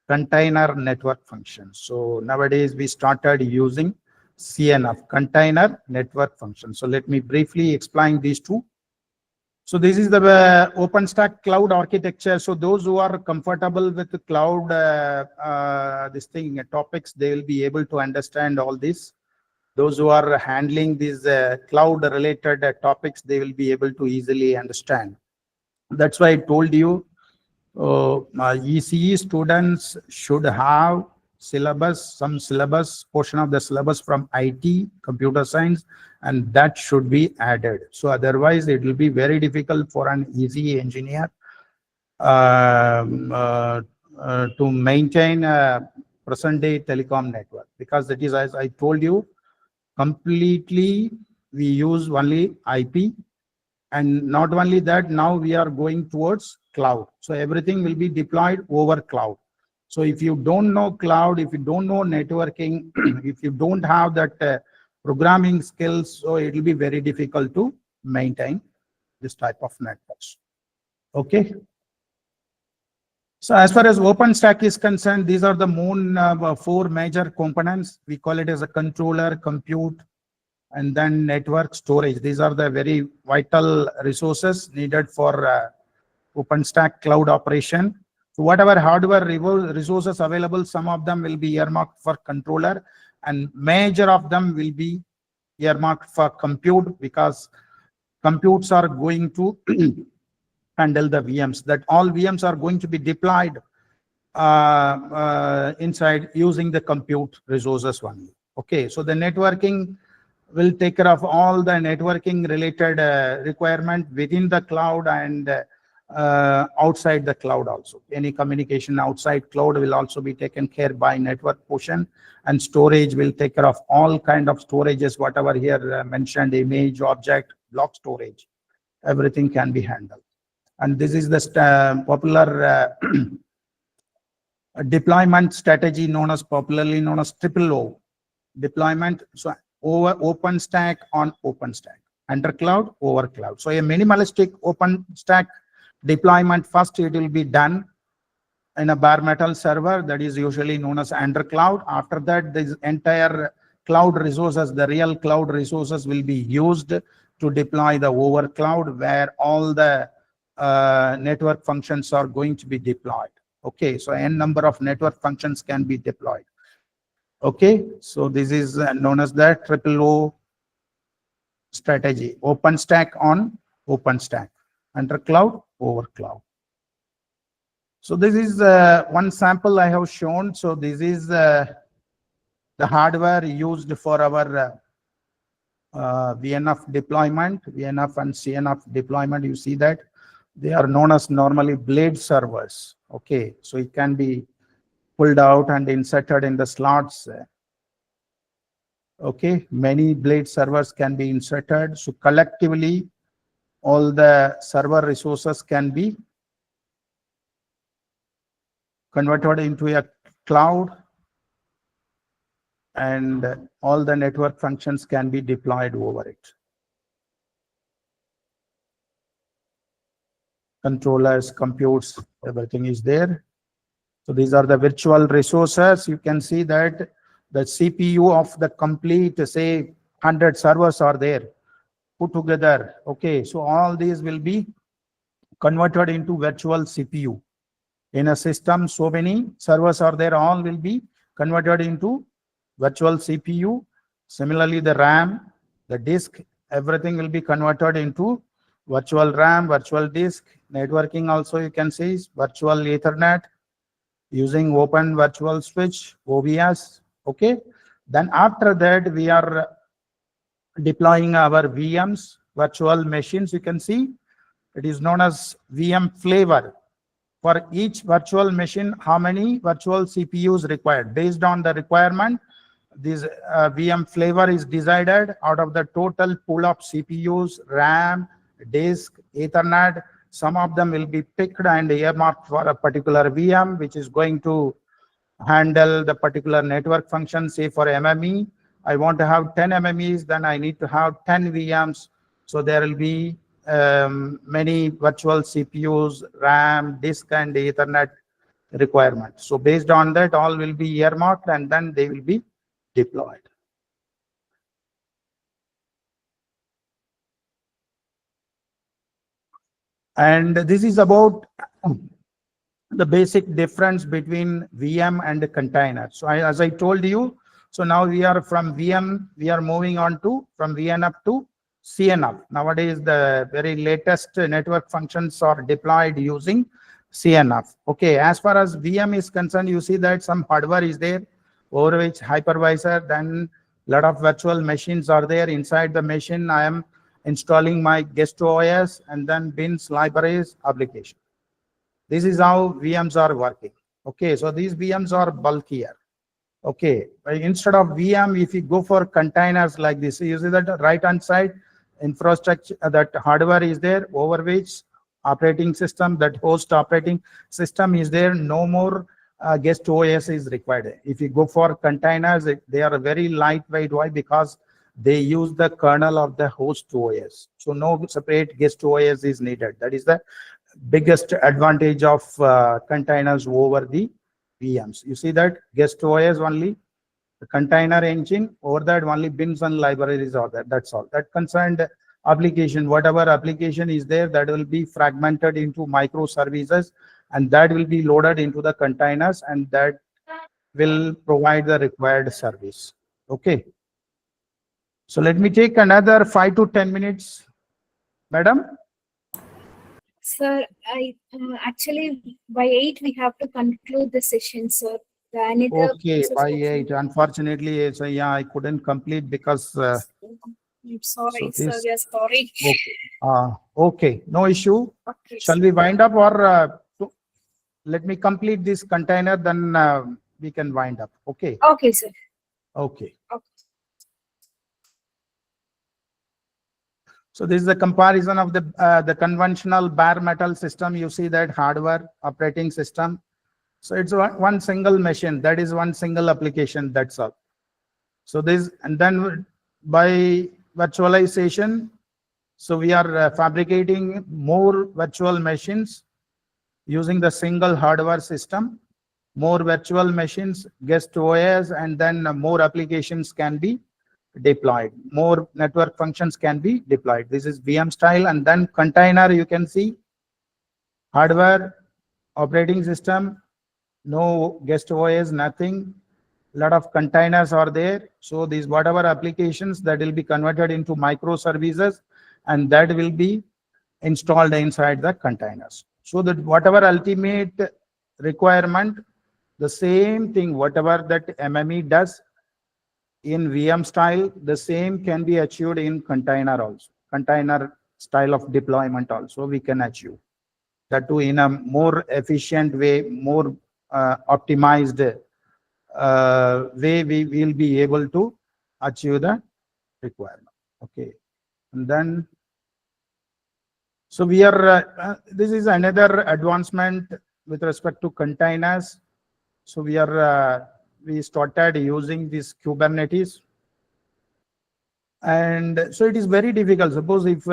container network function. So nowadays we started using CNF, container network function. So let me briefly explain these two. So this is the OpenStack cloud architecture. So those who are comfortable with the cloud, topics, they will be able to understand all this. Those who are handling these cloud related topics, they will be able to easily understand. That's why I told you ECE students should have some syllabus, portion of the syllabus from IT, computer science, and that should be added. So otherwise it will be very difficult for an ECE engineer to maintain a present day telecom network, because that is, as I told you, completely we use only IP. And not only that, now we are going towards cloud. So everything will be deployed over cloud. So if you don't know cloud, if you don't know networking, if you don't have that programming skills, so it will be very difficult to maintain this type of networks. Okay. So as far as OpenStack is concerned, these are the four major components. We call it as a controller, compute, and then network, storage. These are the very vital resources needed for OpenStack cloud operation. So whatever hardware resources available, some of them will be earmarked for controller, and major of them will be earmarked for compute, because computes are going to handle the VMs. That all VMs are going to be deployed inside using the compute resources only. Okay, so the networking will take care of all the networking related requirement within the cloud and outside the cloud also. Any communication outside cloud will also be taken care by network portion, and storage will take care of all kind of storages, whatever here mentioned, image, object, block storage, everything can be handled. And this is the popular deployment strategy popularly known as O deployment. So over OpenStack on OpenStack, under cloud over cloud. So a minimalistic OpenStack deployment, first it will be done in a bare metal server, that is usually known as under cloud. After that, this entire cloud resources, the real cloud resources, will be used to deploy the over cloud, where all the network functions are going to be deployed. Okay, so n number of network functions can be deployed. Okay, so this is known as the O strategy, OpenStack on OpenStack, under cloud over cloud. So this is one sample I have shown. So this is the hardware used for our VNF deployment, VNF and CNF deployment. You see that they are known as normally blade servers. Okay, so it can be pulled out and inserted in the slots. Okay, many blade servers can be inserted. So collectively, all the server resources can be converted into a cloud, and all the network functions can be deployed over it. Controllers, computes, everything is there. So these are the virtual resources. You can see that the CPU of the complete, say, 100 servers are there put together. Okay, so all these will be converted into virtual CPU. In a system, so many servers are there, all will be converted into virtual CPU. Similarly, the RAM, the disk, everything will be converted into virtual RAM, virtual disk. Networking also, you can see, is virtual Ethernet. using Open Virtual Switch, OVS. Okay. Then after that, we are deploying our VMs, virtual machines. You can see it is known as VM flavor. For each virtual machine, how many virtual CPUs required? Based on the requirement, this VM flavor is decided out of the total pool of CPUs, RAM, disk, Ethernet. Some of them will be picked and earmarked for a particular VM, which is going to handle the particular network function. Say for MME, I want to have 10 MMEs, then I need to have 10 VMs. So there will be many virtual CPUs, RAM, disk, and Ethernet requirements. So based on that, all will be earmarked and then they will be deployed. And this is about the basic difference between VM and container. So as I told you, so now we are from VM, we are moving on to from VNF to CNF. Nowadays, the very latest network functions are deployed using CNF. Okay, as far as VM is concerned, you see that some hardware is there over which hypervisor, then a lot of virtual machines are there. Inside the machine, I am installing my guest OS and then bins, libraries, application. This is how VMs are working. Okay, so these VMs are bulkier. Okay, instead of VM, if you go for containers like this, you see that right hand side infrastructure, that hardware is there over which operating system, that host operating system is there. No more guest OS is required. If you go for containers, they are very lightweight. Why? Because they use the kernel of the host OS. So no separate guest OS is needed. That is the biggest advantage of containers over the VMs. You see that guest OS only, the container engine, over that only bins and libraries are there. That's all. That concerned application, whatever application is there, that will be fragmented into microservices and that will be loaded into the containers and that will provide the required service. Okay. So let me take another 5 to 10 minutes. Madam? Sir, I actually by 8 we have to conclude the session, sir. Another Okay, by 8. Unfortunately, so yeah, I couldn't complete because. I'm sorry, So sir. this, We are sorry. okay. Okay, no issue. Okay, Shall we wind up or let me complete this container, then we can wind up. Okay. Okay, sir. Okay. Okay. So this is the comparison of the conventional bare metal system. You see that hardware operating system. So it's one single machine. That is one single application. That's all. So this, and then by virtualization, so we are fabricating more virtual machines using the single hardware system, more virtual machines, guest OS, and then more applications can be deployed. More network functions can be deployed. This is VM style. And then container, you can see hardware, operating system, no guest OS, nothing. Lot of containers are there. So these whatever applications that will be converted into microservices and that will be installed inside the containers. So that whatever ultimate requirement, the same thing, whatever that MME does in VM style, the same can be achieved in container also. Container style of deployment also we can achieve. That too in a more efficient way, more optimized way, we will be able to achieve the requirement. Okay. And then, so we are, this is another advancement with respect to containers. So we are, we started using this Kubernetes. And so it is very difficult. Suppose if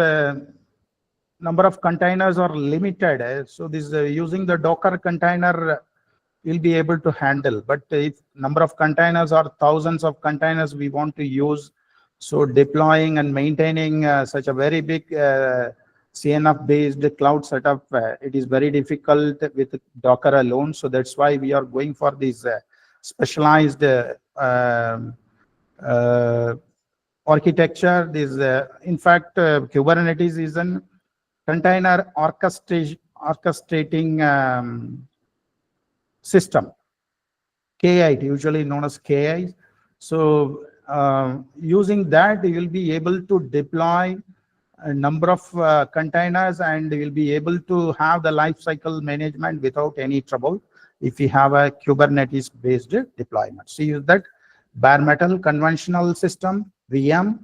number of containers are limited, so this using the Docker container will be able to handle. But if number of containers or thousands of containers we want to use, so deploying and maintaining such a very big CNF based cloud setup, it is very difficult with Docker alone. So that's why we are going for this specialized architecture. This in fact Kubernetes is an container orchestrating system, KAHE-ECTE, usually known as KAHE. So using that, you will be able to deploy a number of containers, and you will be able to have the life cycle management without any trouble if you have a Kubernetes based deployment. So use that bare metal conventional system, VM,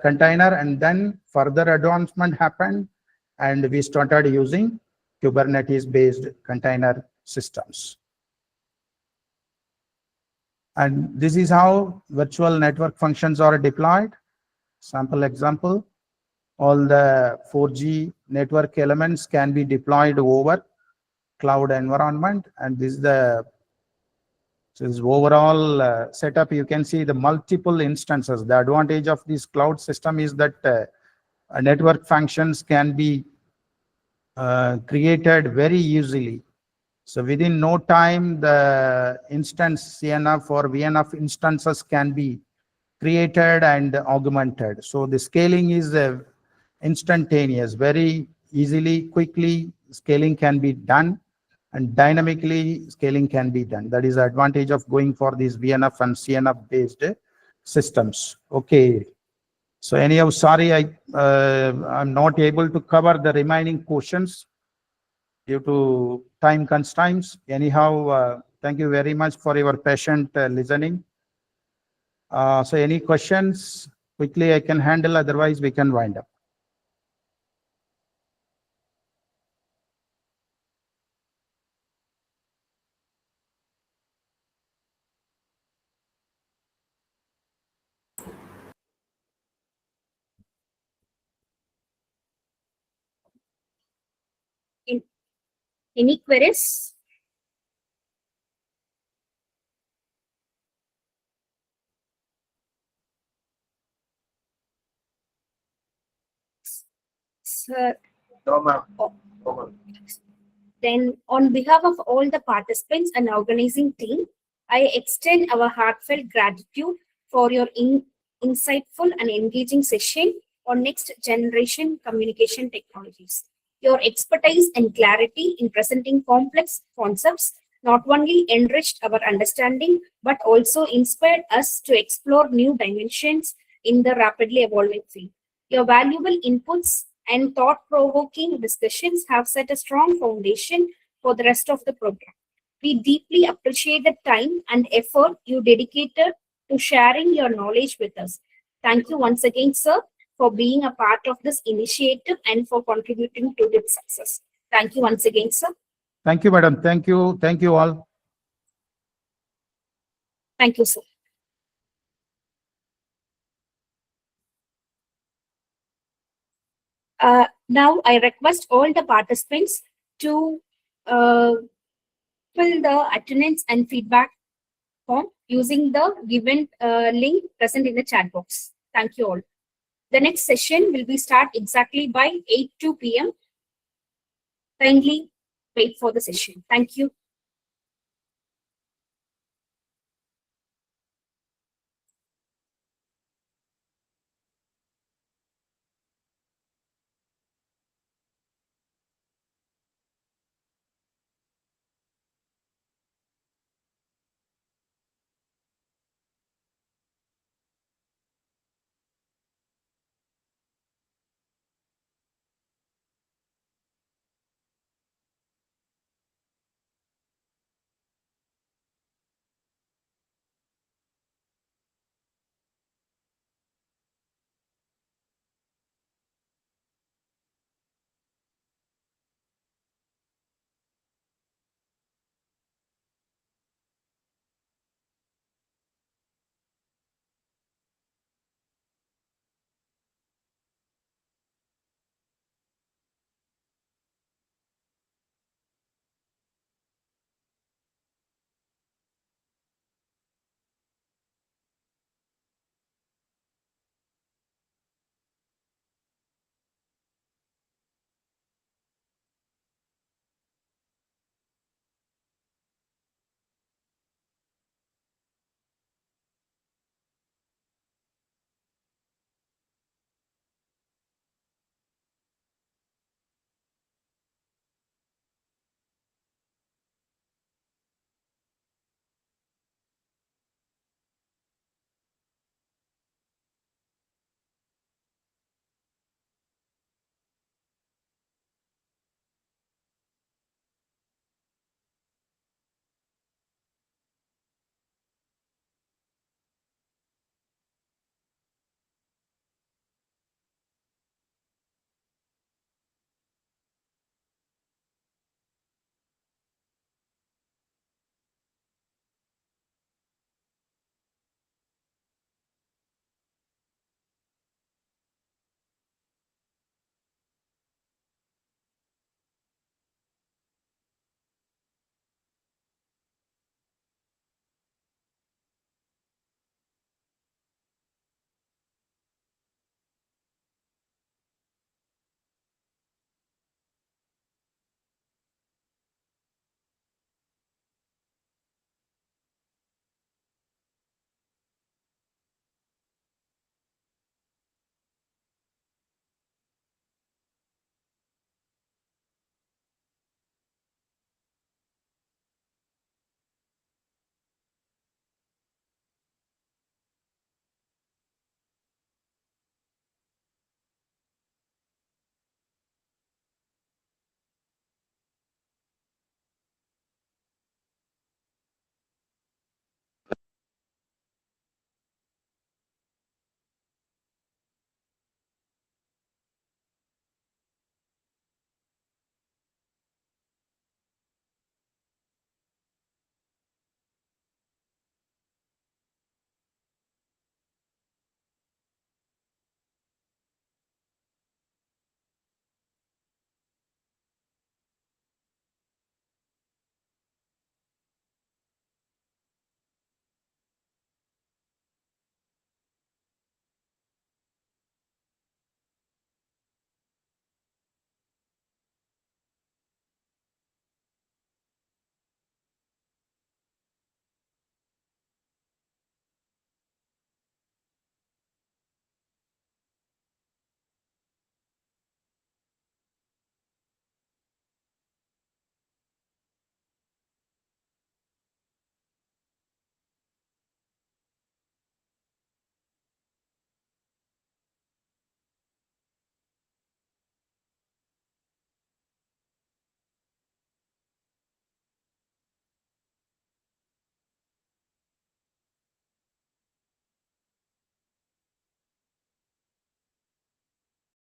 container, and then further advancement happened, and we started using Kubernetes based container systems. And this is how virtual network functions are deployed. Sample example, all the 4G network elements can be deployed over cloud environment, and this is the overall setup. You can see the multiple instances. The advantage of this cloud system is that network functions can be created very easily. So within no time, the instance CNF or VNF instances can be created and augmented. So the scaling is instantaneous, very easily, quickly scaling can be done, and dynamically scaling can be done. That is the advantage of going for these VNF and CNF based systems. Okay. So anyhow, sorry, I'm not able to cover the remaining questions due to time constraints. Anyhow, thank you very much for your patient listening. So any questions? Quickly I can handle, otherwise we can wind up. Any queries? Sir, then, on behalf of all the participants and organizing team, I extend our heartfelt gratitude for your insightful and engaging session on next generation communication technologies. Your expertise and clarity in presenting complex concepts not only enriched our understanding but also inspired us to explore new dimensions in the rapidly evolving field. Your valuable inputs and thought-provoking discussions have set a strong foundation for the rest of the program. We deeply appreciate the time and effort you dedicated to sharing your knowledge with us. Thank you once again, sir, for being a part of this initiative and for contributing to its success. Thank you once again, sir. Thank you, madam. Thank you. Thank you all. Thank you, sir. Now I request all the participants to fill the attendance and feedback form using the given link present in the chat box. Thank you all. The next session will be start exactly by 8 p.m. Kindly wait for the session. Thank you.